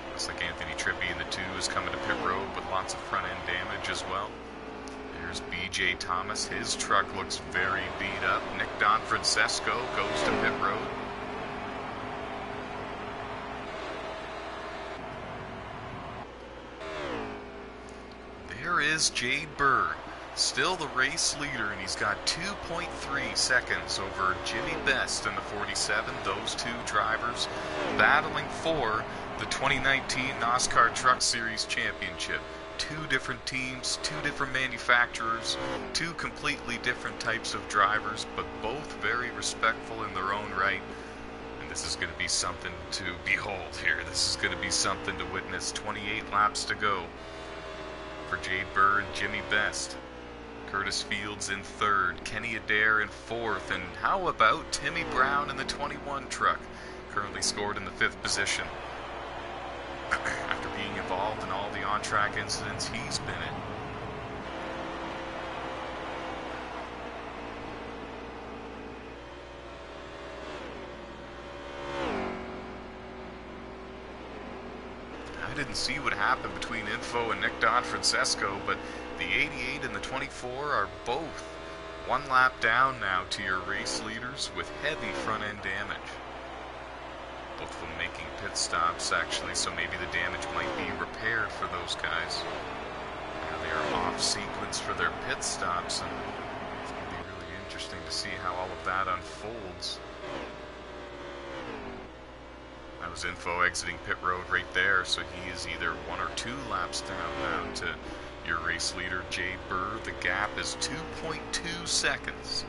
Looks like Anthony Trippi in the 2 is coming to pit road with lots of front end damage as well. There's BJ Thomas. His truck looks very beat up. Nick Francesco goes to pit road. There is Jade Burr, still the race leader, and he's got 2.3 seconds over Jimmy Best in the 47. Those 2 drivers battling for the 2019 NASCAR Truck Series Championship. 2 different teams, 2 different manufacturers, 2 completely different types of drivers, but both very respectful in their own right. And this is going to be something to behold here. This is going to be something to witness. 28 laps to go for Jade Burr and Jimmy Best. Curtis Fields in 3rd, Kenny Adair in 4th, and how about Timmy Brown in the 21 truck? currently scored in the 5th position. After being involved in all the on-track incidents he's been in. I didn't see what happened between Info and Nick Francesco, but the 88 and the 24 are both 1 lap down now to your race leaders with heavy front-end damage. Both of them making pit stops, actually, so maybe the damage might be repaired for those guys. Now they are off sequence for their pit stops, and it's going to be really interesting to see how all of that unfolds. That was Info exiting pit road right there, so he is either 1 or 2 laps down now to your race leader, Jay Burr. The gap is 2.2 seconds.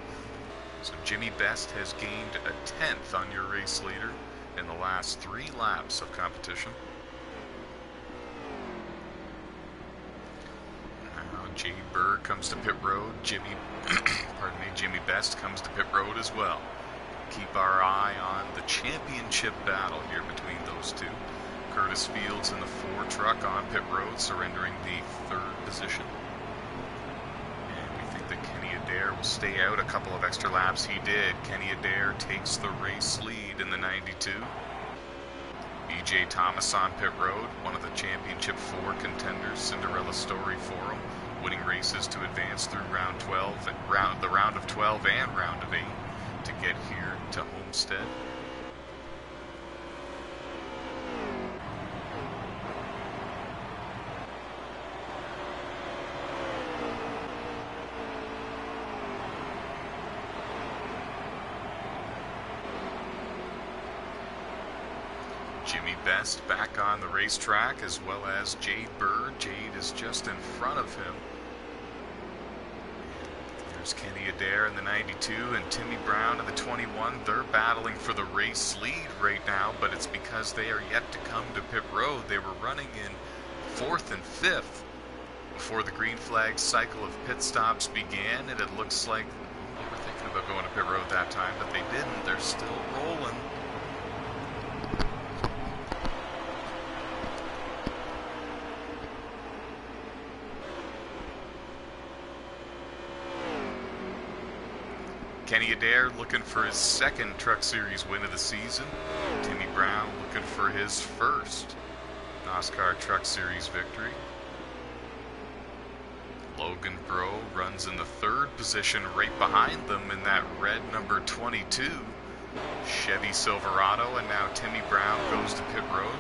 So Jimmy Best has gained a 10th on your race leader in the last 3 laps of competition. Now Jay Burr comes to pit road. Jimmy Best comes to pit road as well. Keep our eye on the championship battle here between those two. Curtis Fields in the 4 truck on pit road, surrendering the 3rd position. And we think that Kenny Adair will stay out a couple of extra laps. He did. Kenny Adair takes the race lead in the 92. BJ Thomas on pit road, one of the championship 4 contenders, Cinderella story for him, winning races to advance through round 12, the round of 12 and round of 8 to get here to Homestead. Jimmy Best back on the racetrack, as well as Jade Burr. Jade is just in front of him. There's Kenny Adair in the 92 and Timmy Brown in the 21. They're battling for the race lead right now, but it's because they are yet to come to pit road. They were running in 4th and 5th before the green flag cycle of pit stops began, and it looks like they were thinking about going to pit road that time, but they didn't. They're still rolling. Kenny Adair looking for his 2nd Truck Series win of the season. Timmy Brown looking for his 1st NOSSCAR Truck Series victory. Logan Bro runs in the 3rd position right behind them in that red number 22 Chevy Silverado, and now Timmy Brown goes to pit road.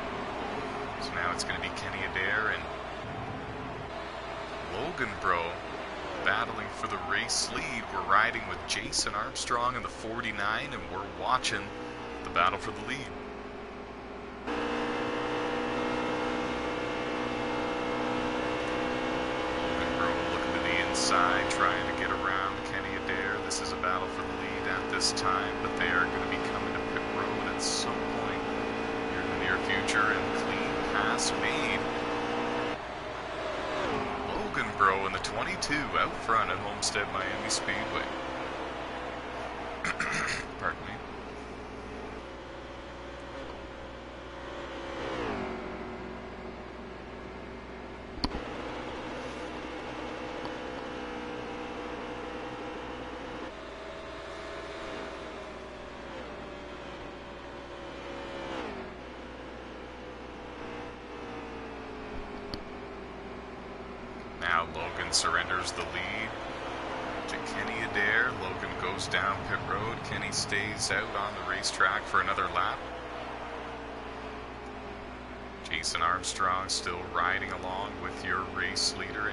So now it's going to be Kenny Adair and Logan Bro battling for the race lead. We're riding with Jason Armstrong in the 49, and we're watching the battle for the lead. Logan Bro looking to the inside, trying to get around Kenny Adair. This is a battle for the lead at this time, but they are going to be coming to pit road at some point here in the near future, and clean pass made. Bro in the 22 out front at Homestead Miami Speedway. Pardon me. Now Logan surrenders the lead to Kenny Adair. Logan goes down pit road. Kenny stays out on the racetrack for another lap. Jason Armstrong still riding along with your race leader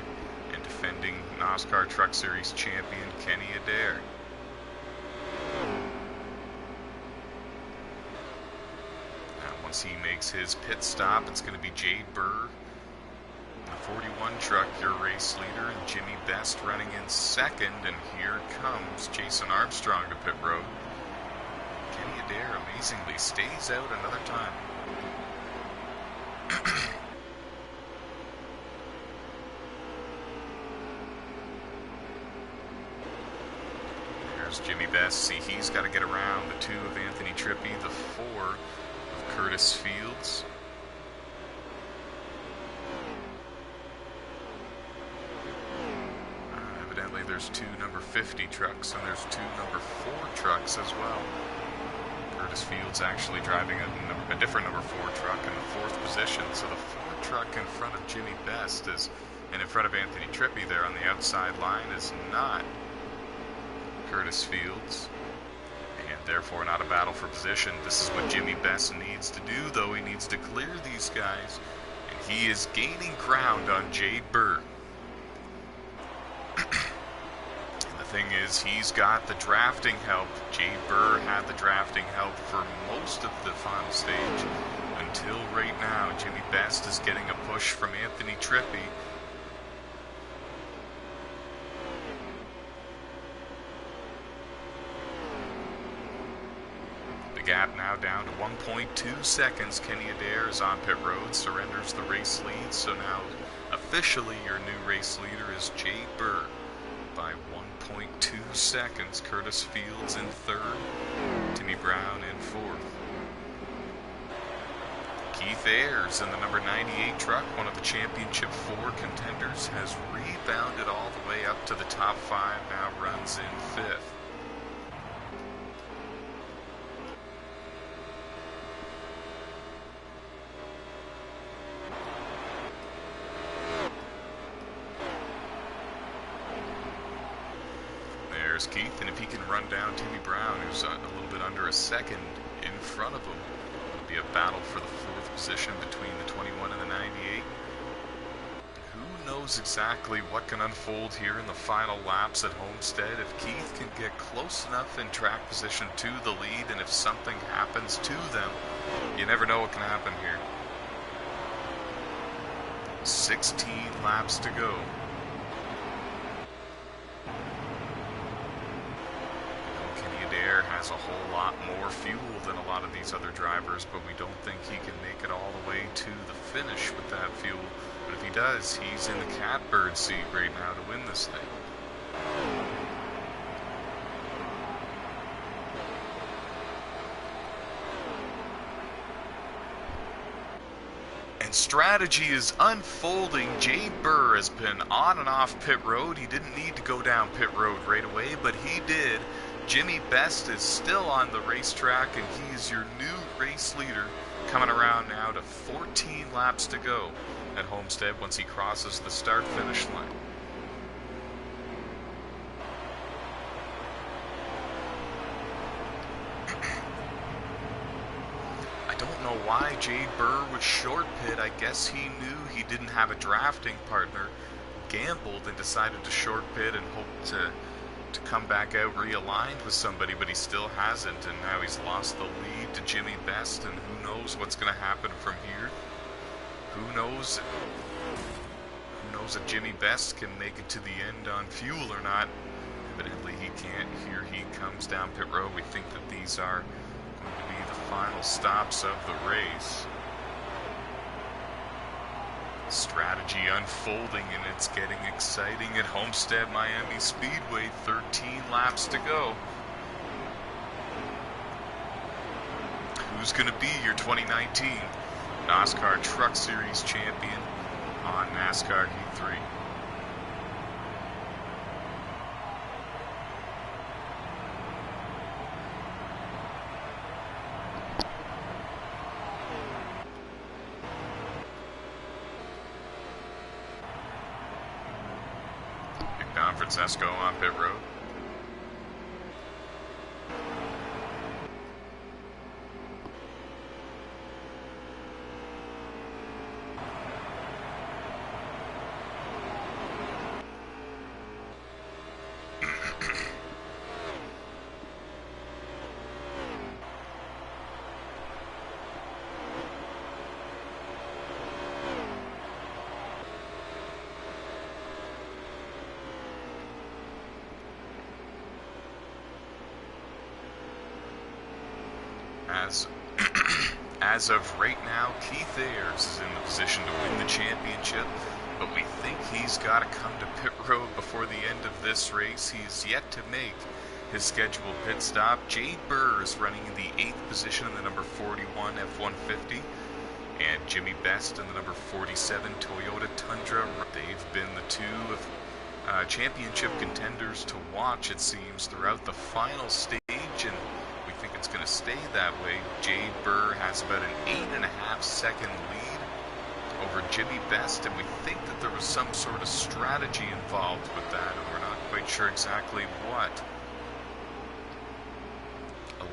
and defending NOSSCAR Truck Series champion Kenny Adair. Now once he makes his pit stop, it's going to be Jade Burr, 41 truck, your race leader, and Jimmy Best running in 2nd, and here comes Jason Armstrong to pit road. Kenny Adair amazingly stays out another time. There's Jimmy Best. See, he's got to get around the 2 of Anthony Trippi, the 4 Curtis Fields. Evidently there's two number 50 trucks and there's two number 4 trucks as well. Curtis Fields actually driving a different number 4 truck in the 4th position. So the 4 truck in front of Jimmy Best is, and in front of Anthony Trippi there on the outside line, is not Curtis Fields, and therefore not a battle for position. This is what Jimmy Best needs to do, though. He needs to clear these guys, and he is gaining ground on Jay Burr. The thing is, he's got the drafting help. Jay Burr had the drafting help for most of the final stage until right now. Jimmy Best is getting a push from Anthony Trippi. The gap now down to 1.2 seconds. Kenny Adair is on pit road, surrenders the race lead, so now officially your new race leader is Jay Burr by 1.2 seconds. Curtis Fields in 3rd, Timmy Brown in 4th. Keith Ayers in the number 98 truck, one of the championship 4 contenders, has rebounded all the way up to the top 5, now runs in 5th. There's Keith, and if he can run down Timmy Brown, who's a little bit under a second in front of him, it'll be a battle for the 4th position between the 21 and the 98. Who knows exactly what can unfold here in the final laps at Homestead? If Keith can get close enough in track position to the lead, and if something happens to them, you never know what can happen here. 16 laps to go. Has a whole lot more fuel than a lot of these other drivers, but we don't think he can make it all the way to the finish with that fuel. But if he does, he's in the catbird seat right now to win this thing. And strategy is unfolding. Jay Burr has been on and off pit road. He didn't need to go down pit road right away, but he did. Jimmy Best is still on the racetrack, and he is your new race leader, coming around now to 14 laps to go at Homestead once he crosses the start-finish line. I don't know why Jay Burr would short pit. I guess he knew he didn't have a drafting partner, gambled and decided to short pit and hoped to come back out realigned with somebody, but he still hasn't, and now he's lost the lead to Jimmy Best, and who knows what's going to happen from here. Who knows if Jimmy Best can make it to the end on fuel or not. Evidently he can't. Here he comes down pit road. We think that these are going to be the final stops of the race. Strategy unfolding, and it's getting exciting at Homestead Miami Speedway. 13 laps to go. Who's going to be your 2019 NOSSCAR Truck Series champion on NASCAR Heat 3? Francesco on pit road. As of right now, Keith Ayers is in the position to win the championship, but we think he's got to come to pit road before the end of this race. He's yet to make his scheduled pit stop. Jade Burr is running in the 8th position in the number 41 F-150. And Jimmy Best in the number 47 Toyota Tundra. They've been the two championship contenders to watch, it seems, throughout the final stage, and we think it's going to stay that way. Jade Burr has about an 8.5 second lead over Jimmy Best, and we think that there was some sort of strategy involved with that, and we're not quite sure exactly what.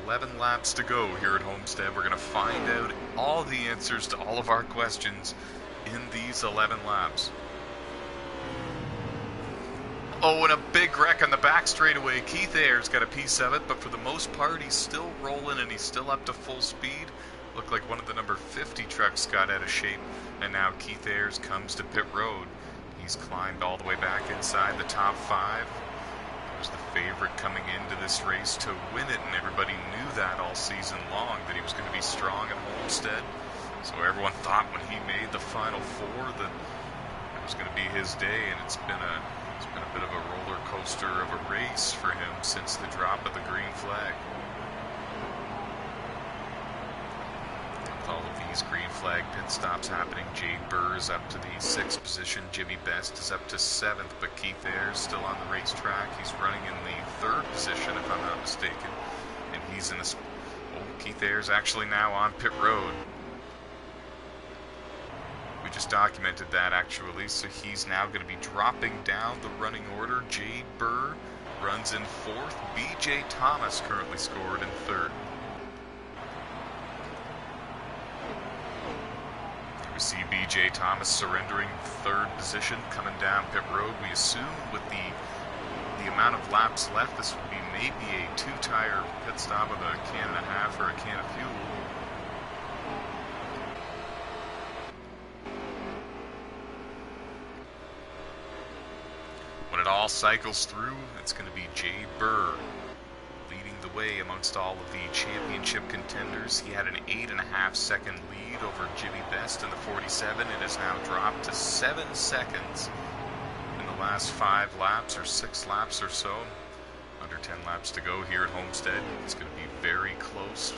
11 laps to go here at Homestead. We're going to find out all the answers to all of our questions in these 11 laps. Oh, and a big wreck on the back straightaway. Keith Ayers got a piece of it, but for the most part, he's still rolling and he's still up to full speed. Looked like one of the number 50 trucks got out of shape, and now Keith Ayers comes to pit road. He's climbed all the way back inside the top 5. Was the favorite coming into this race to win it, and everybody knew that all season long, that he was going to be strong at Homestead. So everyone thought when he made the final 4 that it was going to be his day, and it's been a bit of a roller coaster of a race for him since the drop of the green flag. With all of these green flag pit stops happening, Jade Burr is up to the 6th position. Jimmy Best is up to 7th, but Keith Ayers still on the racetrack. He's running in the 3rd position, if I'm not mistaken, and he's in a... Oh, Keith Ayers actually now on pit road. We just documented that, actually, so he's now going to be dropping down the running order. Jade Burr runs in 4th. BJ Thomas currently scored in 3rd. We see BJ Thomas surrendering 3rd position, coming down pit road. We assume with the amount of laps left, this would be maybe a 2-tire pit stop with a can and a half or a can of fuel. When it all cycles through, it's going to be Jade Burr leading the way amongst all of the championship contenders. He had an 8.5 second lead over Jimmy Best in the 47. It has now dropped to 7 seconds in the last 5 laps or 6 laps or so. Under 10 laps to go here at Homestead. It's going to be very close.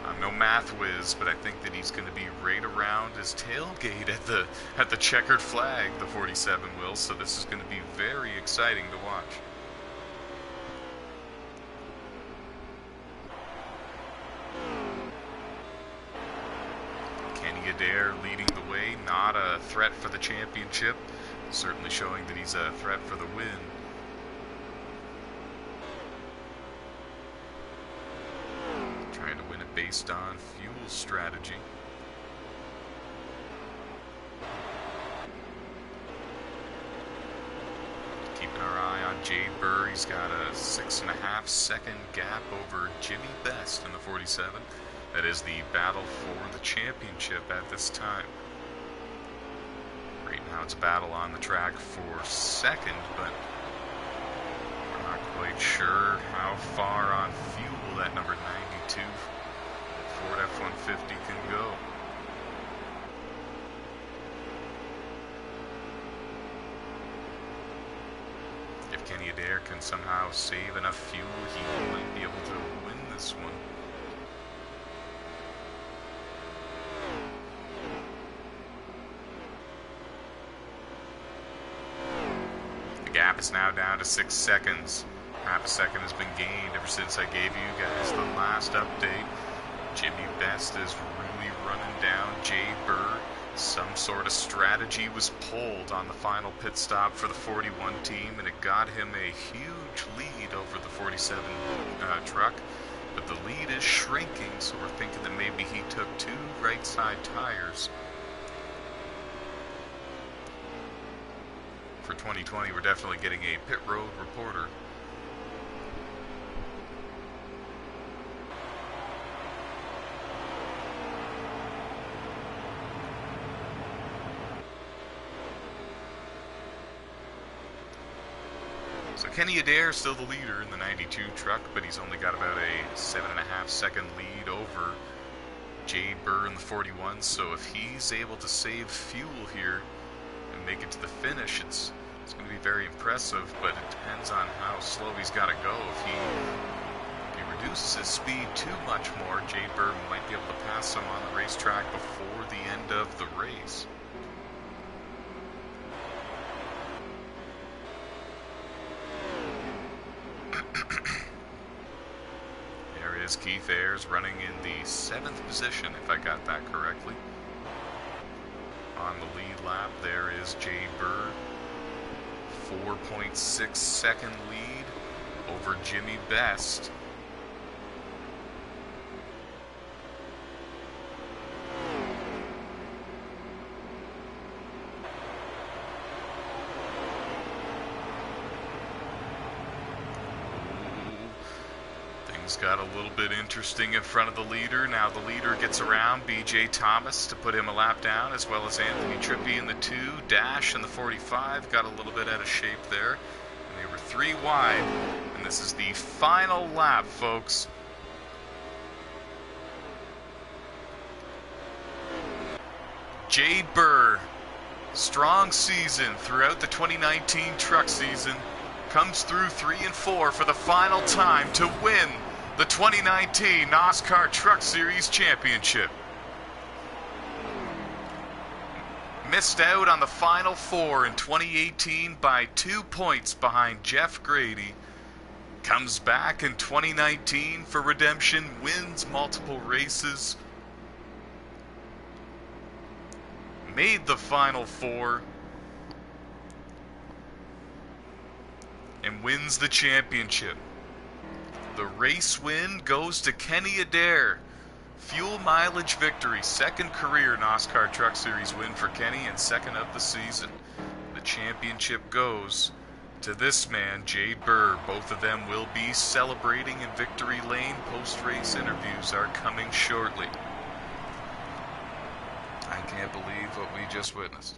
I'm no math whiz, but I think that he's going to be right around his tailgate at the checkered flag, the 47 will, so this is going to be very exciting to watch. Kenny Adair leading the way, not a threat for the championship, certainly showing that he's a threat for the win. Trying to win it based on fuel strategy. Keeping our eye on Jade Burr. He's got a 6.5 second gap over Jimmy Best in the 47. That is the battle for the championship at this time. Right now it's a battle on the track for second, but we're not quite sure how far on fuel that number 92 Ford F-150 can go. If Kenny Adair can somehow save enough fuel, he might be able to win this one. The gap is now down to 6 seconds. Half a second has been gained ever since I gave you guys the last update. Jimmy Best is really running down Jade Burr. Some sort of strategy was pulled on the final pit stop for the 41 team, and it got him a huge lead over the 47 truck. But the lead is shrinking, so we're thinking that maybe he took 2 right side tires. For 2020, we're definitely getting a pit road reporter. So Kenny Adair is still the leader in the 92 truck, but he's only got about a 7.5 second lead over Jade Burr in the 41. So if he's able to save fuel here and make it to the finish, it's It's going to be very impressive, but it depends on how slow he's got to go. If he reduces his speed too much more, Jade Burr might be able to pass him on the racetrack before the end of the race. There is Keith Ayers running in the 7th position, if I got that correctly. On the lead lap, there is Jade Burr. 4.6 second lead over Jimmy Best. Got a little bit interesting in front of the leader. Now the leader gets around B.J. Thomas to put him a lap down, as well as Anthony Trippi in the 2. Dash in the 45 got a little bit out of shape there. And they were 3 wide. And this is the final lap, folks. Jade Burr, strong season throughout the 2019 truck season, comes through 3 and 4 for the final time to win the 2019 NOSSCAR Truck Series Championship. Missed out on the Final 4 in 2018 by 2 points behind Jeff Grady. Comes back in 2019 for redemption, wins multiple races. Made the Final 4. And wins the championship. The race win goes to Kenny Adair. Fuel mileage victory, 2nd career NOSSCAR Truck Series win for Kenny and 2nd of the season. The championship goes to this man, Jade Burr. Both of them will be celebrating in victory lane. Post-race interviews are coming shortly. I can't believe what we just witnessed.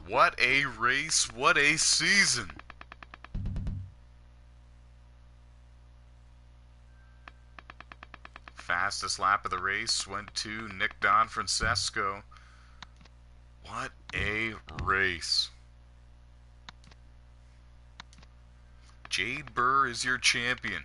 What a race, what a season. Fastest lap of the race went to Nick Donfrancesco. What a race. Jade Burr is your champion.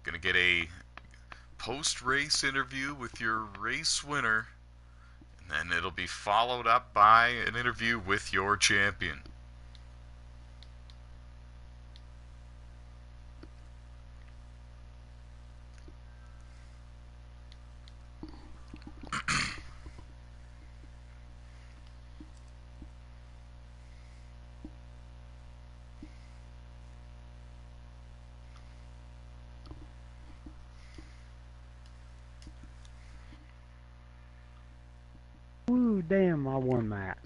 Gonna get a post-race interview with your race winner, and then it'll be followed up by an interview with your champion. Ooh, damn, I won that.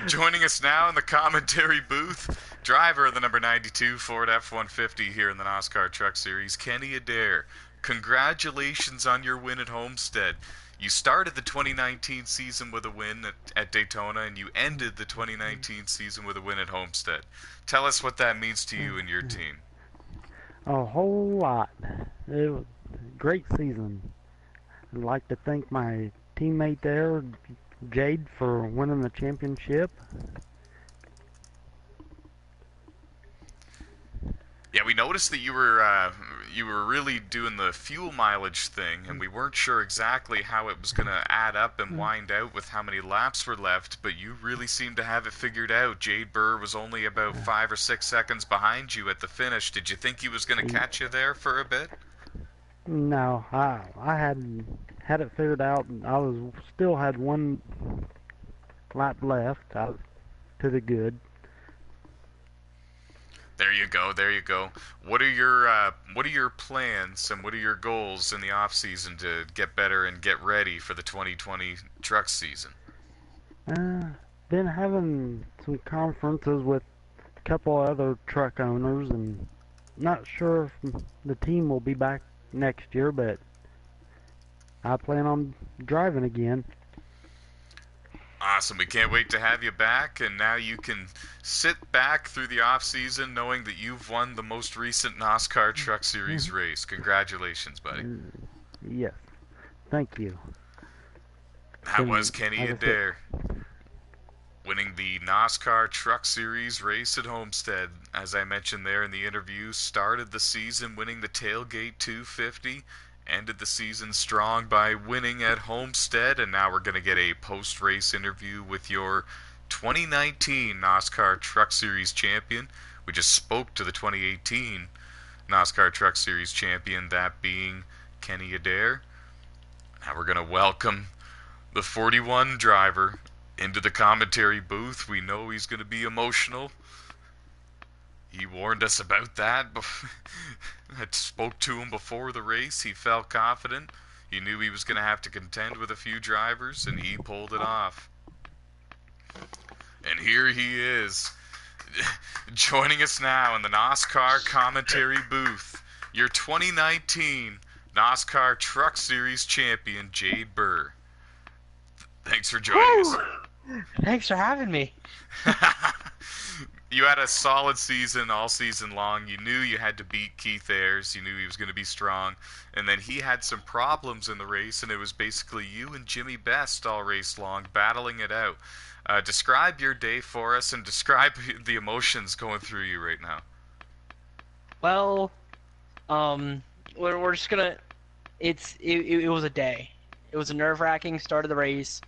Joining us now in the commentary booth, driver of the number 92 Ford F-150 here in the NOSSCAR Truck Series, Kenny Adair. Congratulations on your win at Homestead. You started the 2019 season with a win at Daytona, and you ended the 2019 season with a win at Homestead. Tell us what that means to you and your team. A whole lot. It was a great season. I'd like to thank my teammate there, Jade, for winning the championship. Yeah, we noticed that you were really doing the fuel mileage thing, and we weren't sure exactly how it was going to add up and wind out with how many laps were left, but you really seemed to have it figured out. Jade Burr was only about 5 or 6 seconds behind you at the finish. Did you think he was going to catch you there for a bit? No, I had it figured out. I still had 1 lap left. I was to the good. There you go. There you go. What are your plans and what are your goals in the off season to get better and get ready for the 2020 truck season? Uh, been having some conferences with a couple other truck owners, and not sure if the team will be back next year, but I plan on driving again. Awesome. We can't wait to have you back, and now you can sit back through the off season knowing that you've won the most recent NASCAR Truck Series race. Congratulations, buddy. Yes, thank you. That Been, was Kenny like I said, Adair winning the NASCAR Truck Series race at Homestead. As I mentioned there in the interview, started the season winning the Tailgate 250, ended the season strong by winning at Homestead, and now we're going to get a post-race interview with your 2019 NASCAR Truck Series champion. We just spoke to the 2018 NASCAR Truck Series champion, that being Kenny Adair. Now we're going to welcome the 41 driver into the commentary booth. We know he's going to be emotional. He warned us about that. I spoke to him before the race. He felt confident. He knew he was going to have to contend with a few drivers, and he pulled it off. And here he is, joining us now in the NOSSCAR commentary booth, your 2019 NOSSCAR Truck Series champion, Jade Burr. Thanks for joining us. Thanks for having me. You had a solid season all season long. You knew you had to beat Keith Ayers. You knew he was going to be strong. And then he had some problems in the race, and it was basically you and Jimmy Best all race long battling it out. Describe your day for us and describe the emotions going through you right now. Well, we're just gonna. It was a day. It was a nerve-wracking start of the race.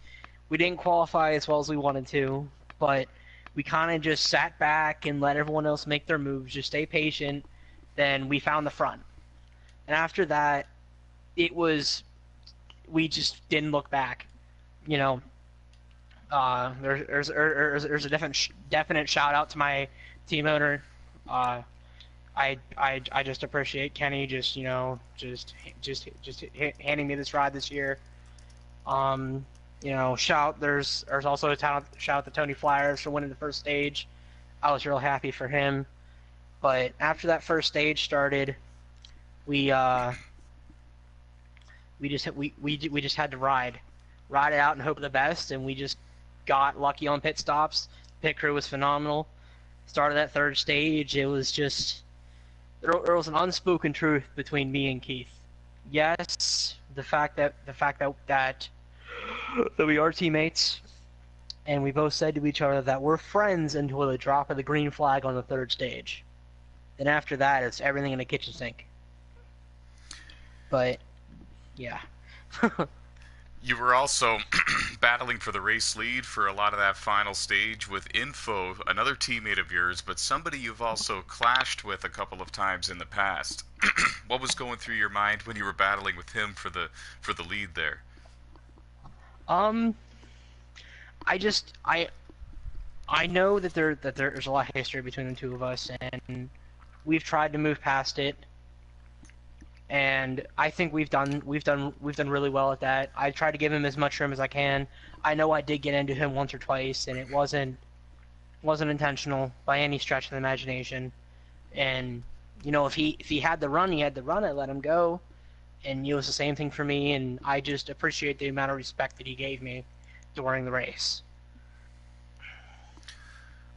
We didn't qualify as well as we wanted to, but we kind of just sat back and let everyone else make their moves, just stay patient. Then we found the front. And after that, we just didn't look back. You know, there's a definite shout out to my team owner. I just appreciate Kenny just handing me this ride this year. There's also a shout out to Tony Flyers for winning the first stage. I was real happy for him. But after that first stage started, we just had to ride it out and hope for the best, and we just got lucky on pit stops. Pit crew was phenomenal. Started that third stage, it was just there was an unspoken truth between me and Keith. Yes, the fact that we are teammates, and we both said to each other that we're friends until the drop of the green flag on the third stage. Then after that, it's everything in the kitchen sink. But, yeah. You were also battling for the race lead for a lot of that final stage with Info, another teammate of yours, but somebody you've also clashed with a couple of times in the past. What was going through your mind when you were battling with him for the lead there? I know that there's a lot of history between the two of us, and we've tried to move past it. And I think we've done really well at that. I tried to give him as much room as I can. I know I did get into him once or twice, and it wasn't intentional by any stretch of the imagination. And if he had the run, he had the run. I let him go, and it was the same thing for me. And I just appreciate the amount of respect that he gave me during the race.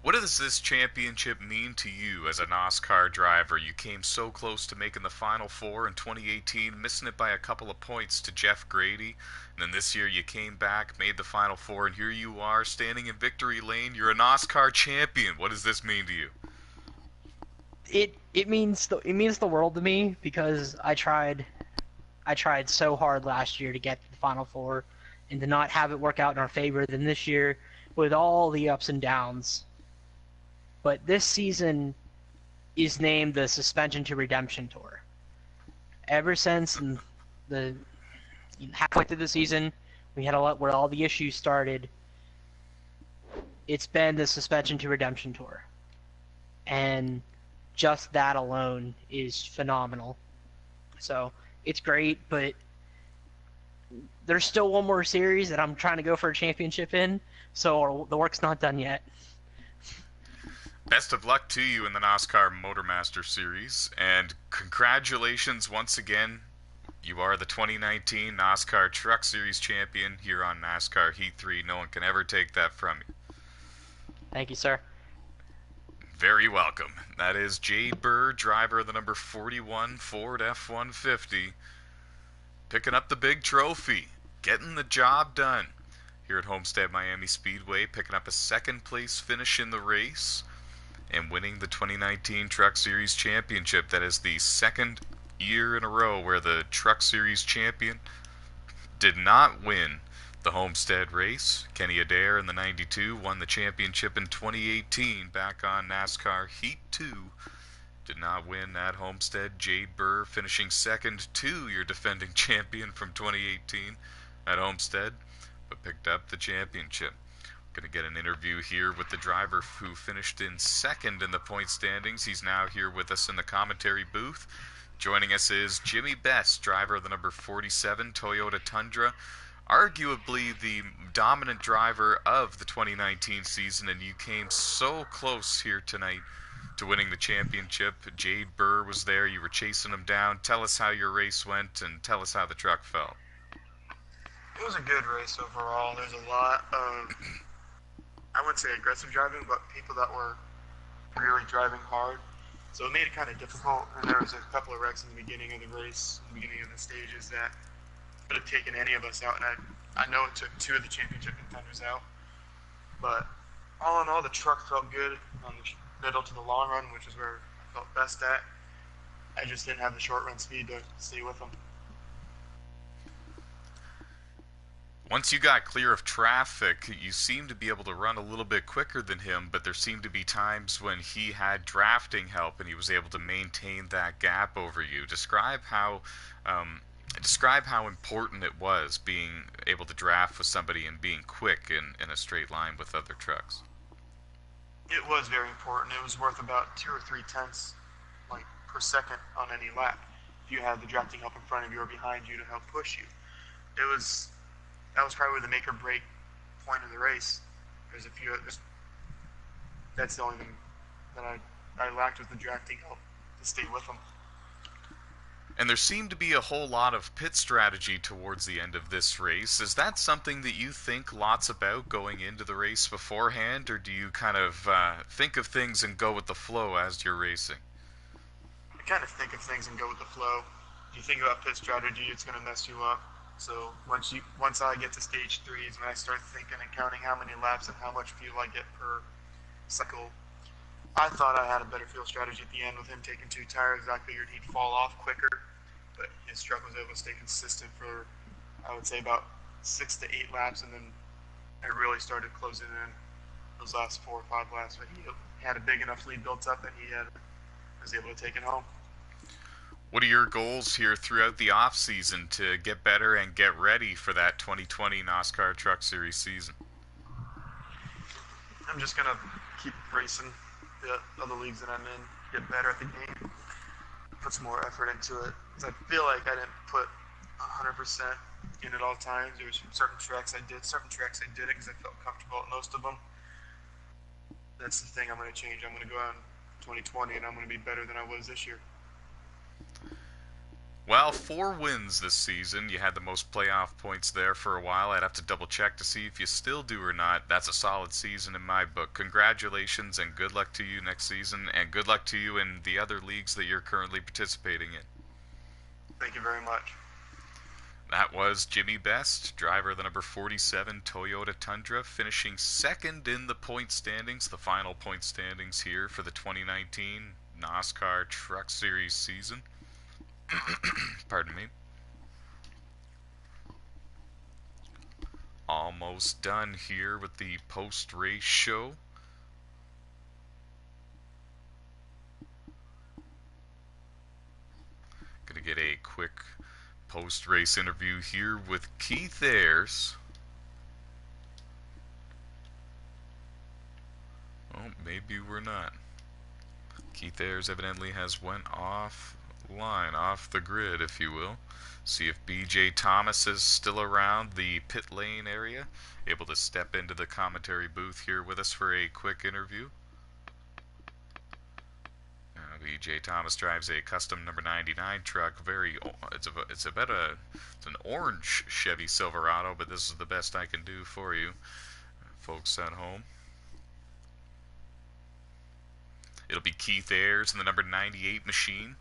What does this championship mean to you as a NOSSCAR driver? You came so close to making the Final Four in 2018, missing it by a couple of points to Jeff Grady. And then this year you came back, made the Final Four, and here you are standing in victory lane. You're a NOSSCAR champion. What does this mean to you? It means the world to me, because I tried so hard last year to get to the Final Four and to not have it work out in our favor. Then this year, with all the ups and downs. But this season is named the Suspension to Redemption Tour. Ever since the halfway through the season, we had where all the issues started. It's been the Suspension to Redemption Tour, and just that alone is phenomenal. So it's great, but there's still one more series that I'm trying to go for a championship in, so the work's not done yet. Best of luck to you in the NASCAR Motormaster Series, and congratulations once again. You are the 2019 NASCAR Truck Series champion here on NASCAR Heat 3. No one can ever take that from you. Thank you, sir. Very welcome. That is Jay Burr, driver of the number 41 Ford F-150, picking up the big trophy, getting the job done here at Homestead Miami Speedway, picking up a second place finish in the race and winning the 2019 Truck Series Championship. That is the second year in a row where the Truck Series champion did not win the Homestead race. Kenny Adair in the 92 won the championship in 2018 back on NASCAR Heat 2. Did not win at Homestead. Jay Burr finishing second to your defending champion from 2018 at Homestead, but picked up the championship. Going to get an interview here with the driver who finished in second in the point standings. He's now here with us in the commentary booth. Joining us is Jimmy Best, driver of the number 47 Toyota Tundra, arguably the dominant driver of the 2019 season, and you came so close here tonight to winning the championship. Jay Burr was there. You were chasing him down. Tell us how your race went, and tell us how the truck felt. It was a good race overall. There's a lot of, I wouldn't say aggressive driving, but people that were really driving hard. So it made it kind of difficult, and there was a couple of wrecks in the beginning of the race, in the beginning of the stages, that could have taken any of us out, and I know it took two of the championship contenders out. But all in all, the truck felt good on the middle to the long run, which is where I felt best at. I just didn't have the short run speed to stay with them. Once you got clear of traffic, you seemed to be able to run a little bit quicker than him, but there seemed to be times when he had drafting help and he was able to maintain that gap over you. Describe how important it was being able to draft with somebody and being quick in a straight line with other trucks. It was very important. It was worth about 2 or 3 tenths per second on any lap if you had the drafting help in front of you or behind you to help push you. That was probably the make or break point of the race. That's the only thing that I lacked, was the drafting help to stay with them. And there seemed to be a whole lot of pit strategy towards the end of this race. Is that something that you think lots about going into the race beforehand, or do you kind of think of things and go with the flow as you're racing? I kind of think of things and go with the flow. If you think about pit strategy, it's going to mess you up. So once I get to stage 3 is when I start thinking and counting how many laps and how much fuel I get per cycle. I thought I had a better fuel strategy at the end with him taking 2 tires. I figured he'd fall off quicker, but his truck was able to stay consistent for, I would say, about 6 to 8 laps, and then I really started closing in those last 4 or 5 laps. But he had a big enough lead built up that he was able to take it home. What are your goals here throughout the off-season to get better and get ready for that 2020 NASCAR Truck Series season? I'm just going to keep racing the other leagues that I'm in, get better at the game, put some more effort into it. Because I feel like I didn't put 100% in at all times. There were certain tracks I did, certain tracks I didn't because I felt comfortable at most of them. That's the thing I'm going to change. I'm going to go out in 2020 and I'm going to be better than I was this year. Well, 4 wins this season. You had the most playoff points there for a while. I'd have to double check to see if you still do or not. That's a solid season in my book. Congratulations and good luck to you next season, and good luck to you in the other leagues that you're currently participating in. Thank you very much. That was Jimmy Best, driver of the number 47 Toyota Tundra, finishing second in the point standings, the final point standings here for the 2019 NASCAR Truck Series season. Pardon me. Almost done here with the post-race show. Gonna get a quick post-race interview here with Keith Ayers. Oh, maybe we're not. Keith Ayers evidently has went offline, off the grid, if you will. See if BJ Thomas is still around the pit lane area, able to step into the commentary booth here with us for a quick interview. BJ Thomas drives a custom number 99 truck. It's an orange Chevy Silverado, but this is the best I can do for you, folks at home. It'll be Keith Ayers in the number 98 machine,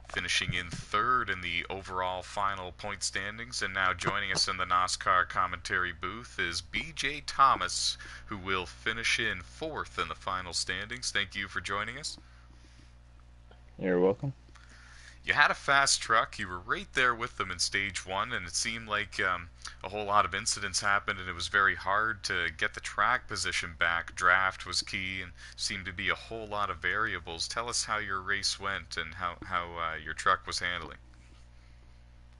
finishing in third in the overall final point standings. And now joining us in the NOSSCAR commentary booth is BJ Thomas, who will finish in fourth in the final standings. Thank you for joining us. You're welcome. You had a fast truck. You were right there with them in stage one, and it seemed like a whole lot of incidents happened, and it was very hard to get the track position back. Draft was key, and seemed to be a whole lot of variables. Tell us how your race went and how your truck was handling.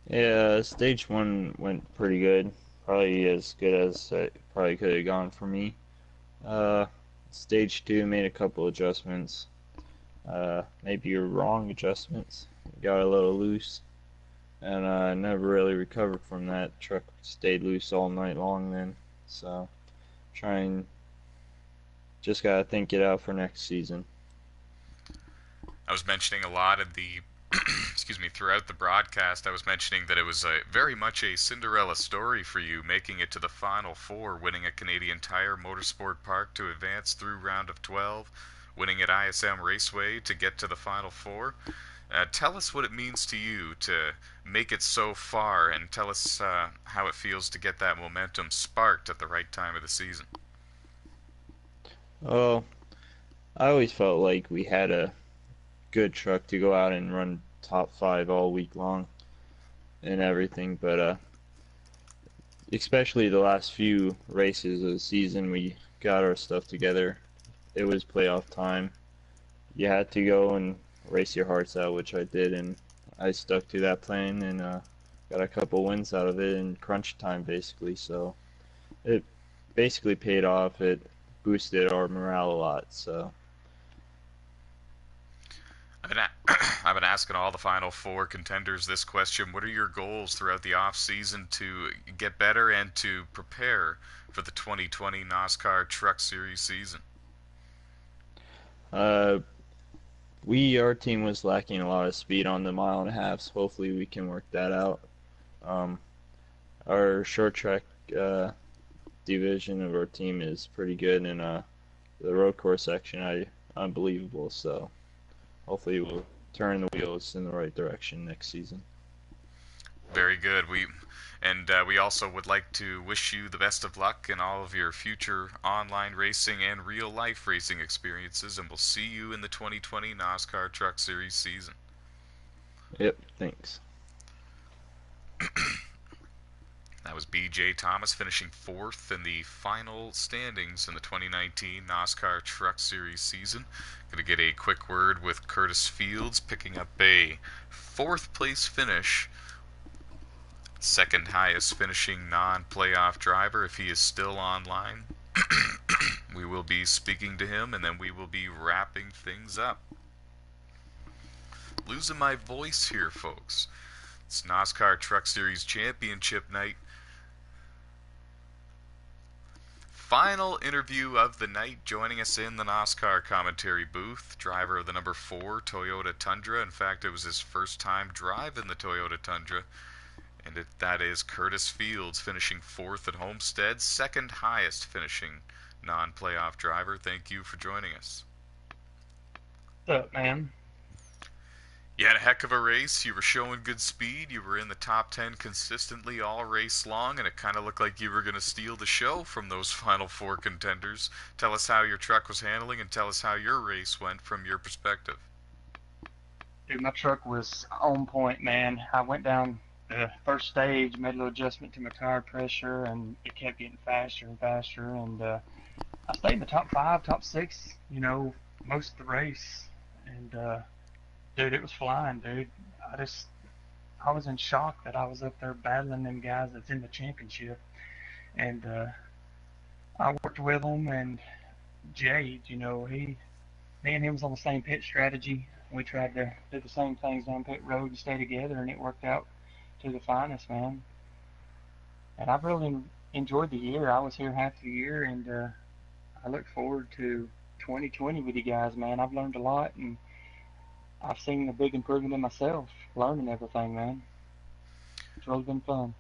Yeah, stage one went pretty good. Probably as good as it probably could have gone for me. Stage two made a couple adjustments. Maybe wrong adjustments. Got a little loose, and I never really recovered from that. Truck stayed loose all night long then, so just gotta think it out for next season. I was mentioning a lot of the excuse me, throughout the broadcast, I was mentioning that it was very much a Cinderella story for you, making it to the Final Four, winning at Canadian Tire Motorsport Park to advance through round of 12, winning at ISM Raceway to get to the Final Four. Tell us what it means to you to make it so far, and tell us how it feels to get that momentum sparked at the right time of the season. Oh, I always felt like we had a good truck to go out and run top 5 all week long and everything, but especially the last few races of the season, we got our stuff together. It was playoff time. You had to go and race your hearts out, which I did, and I stuck to that plan and got a couple wins out of it in crunch time, basically. So it basically paid off. It boosted our morale a lot. So I've been asking all the Final Four contenders this question. What are your goals throughout the off season to get better and to prepare for the 2020 NASCAR Truck Series season? Our team was lacking a lot of speed on the mile and a half, so hopefully we can work that out. Our short track division of our team is pretty good, and the road course section unbelievable, so hopefully we'll turn the wheels in the right direction next season. Very good. We also would like to wish you the best of luck in all of your future online racing and real-life racing experiences, and we'll see you in the 2020 NASCAR Truck Series season. Yep, thanks. That was BJ Thomas finishing fourth in the final standings in the 2019 NASCAR Truck Series season. Going to get a quick word with Curtis Fields, picking up a fourth place finish. Second highest finishing non-playoff driver, if he is still online. We will be speaking to him, and then we will be wrapping things up. Losing my voice here, folks. It's NASCAR Truck Series Championship night. Final interview of the night. Joining us in the NASCAR commentary booth, driver of the number 4 Toyota Tundra. In fact, it was his first time driving the Toyota Tundra. And that is Curtis Fields, finishing fourth at Homestead, second highest finishing non-playoff driver. Thank you for joining us. What's up, man? You had a heck of a race. You were showing good speed. You were in the top 10 consistently all race long, and it kind of looked like you were going to steal the show from those Final Four contenders. Tell us how your truck was handling, and tell us how your race went from your perspective. Dude, my truck was on point, man. I went down the first stage, made a little adjustment to my tire pressure, and it kept getting faster and faster, and I stayed in the top 5, top 6, most of the race, and dude, it was flying, dude. I was in shock that I was up there battling them guys that's in the championship, and I worked with them, and Jade, he me and him was on the same pit strategy. We tried to do the same things down pit road and stay together, and it worked out to the finest, man. And I've really enjoyed the year. I was here half the year, and I look forward to 2020 with you guys, man. I've learned a lot, and I've seen a big improvement in myself, learning everything, man. It's really been fun.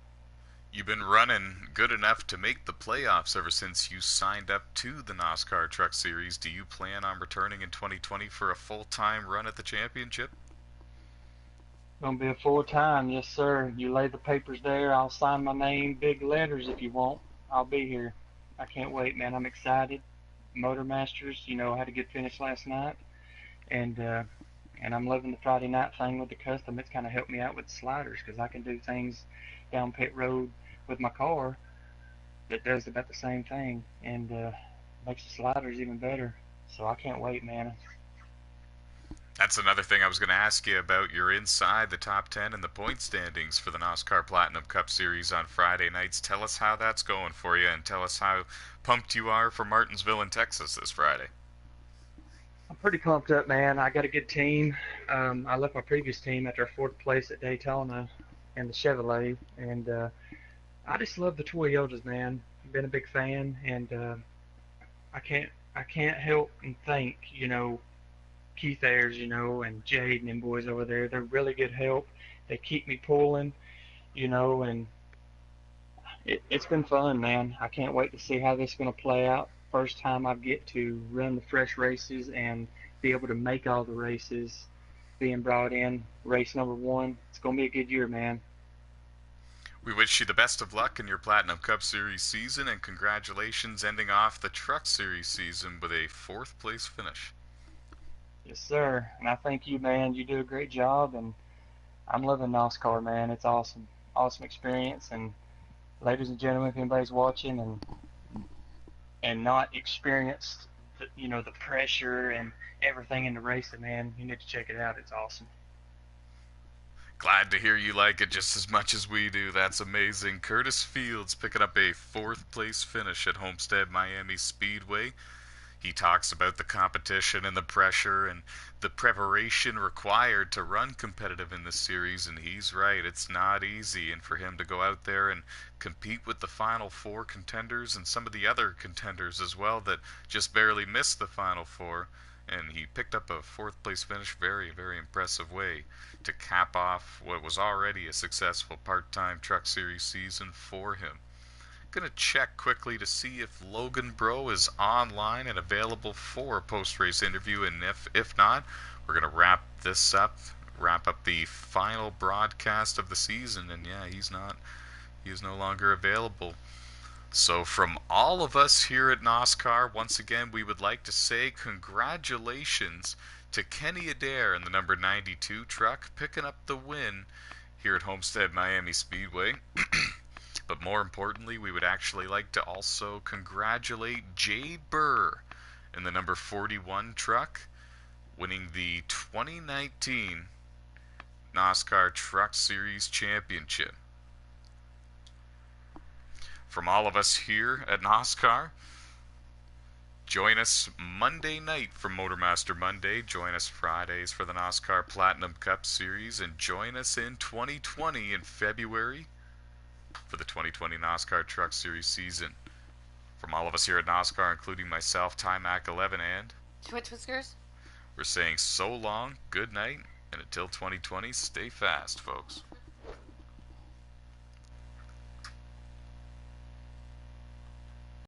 You've been running good enough to make the playoffs ever since you signed up to the NASCAR Truck Series. Do you plan on returning in 2020 for a full-time run at the championship? Gonna be a full time, yes sir. You lay the papers there, I'll sign my name, big letters if you want. I'll be here. I can't wait, man. I'm excited. Motor Masters, I had a good finish last night, and I'm loving the Friday night thing with the custom. It's kind of helped me out with the sliders because I can do things down pit road with my car that does about the same thing, and makes the sliders even better. So I can't wait, man. That's another thing I was going to ask you about. You're inside the top 10 in the point standings for the NASCAR Platinum Cup Series on Friday nights. Tell us how that's going for you, and tell us how pumped you are for Martinsville in Texas this Friday. I'm pretty pumped up, man. I got a good team. I left my previous team after 4th place at Daytona in the Chevrolet, and I just love the Toyotas, man. I've been a big fan, and I can't help and thank, Keith Ayers, and Jade and them boys over there. They're really good help. They keep me pulling, and it's been fun, man. I can't wait to see how this is going to play out. First time I get to run the fresh races and be able to make all the races, being brought in race number 1. It's going to be a good year, man. We wish you the best of luck in your Platinum Cup Series season, and congratulations ending off the Truck Series season with a 4th place finish. Yes, sir. And I thank you, man. You do a great job, and I'm loving NASCAR, man. It's awesome. Awesome experience. And ladies and gentlemen, if anybody's watching and not experienced the pressure and everything in the racing, man, you need to check it out. It's awesome. Glad to hear you like it just as much as we do. That's amazing. Curtis Fields picking up a 4th place finish at Homestead Miami Speedway. He talks about the competition and the pressure and the preparation required to run competitive in this series, and he's right, it's not easy. And for him to go out there and compete with the Final Four contenders and some of the other contenders as well that just barely missed the Final Four, and he picked up a 4th place finish, very, very impressive way to cap off what was already a successful part-time Truck Series season for him. Gonna check quickly to see if Logan Bro is online and available for a post-race interview, and if not, we're gonna wrap up the final broadcast of the season. And yeah, he is no longer available. So from all of us here at NOSSCAR, once again, we would like to say congratulations to Kenny Adair in the number 92 truck picking up the win here at Homestead Miami Speedway. But more importantly, we would actually like to also congratulate Jade Burr in the number 41 truck, winning the 2019 NASCAR Truck Series Championship. From all of us here at NASCAR, join us Monday night for Motormaster Monday. Join us Fridays for the NASCAR Platinum Cup Series, and join us in 2020 in February for the 2020 NASCAR Truck Series season. From all of us here at NASCAR, including myself, Mac11, and Twitch Whiskers, we're saying so long, good night, and until 2020, stay fast, folks.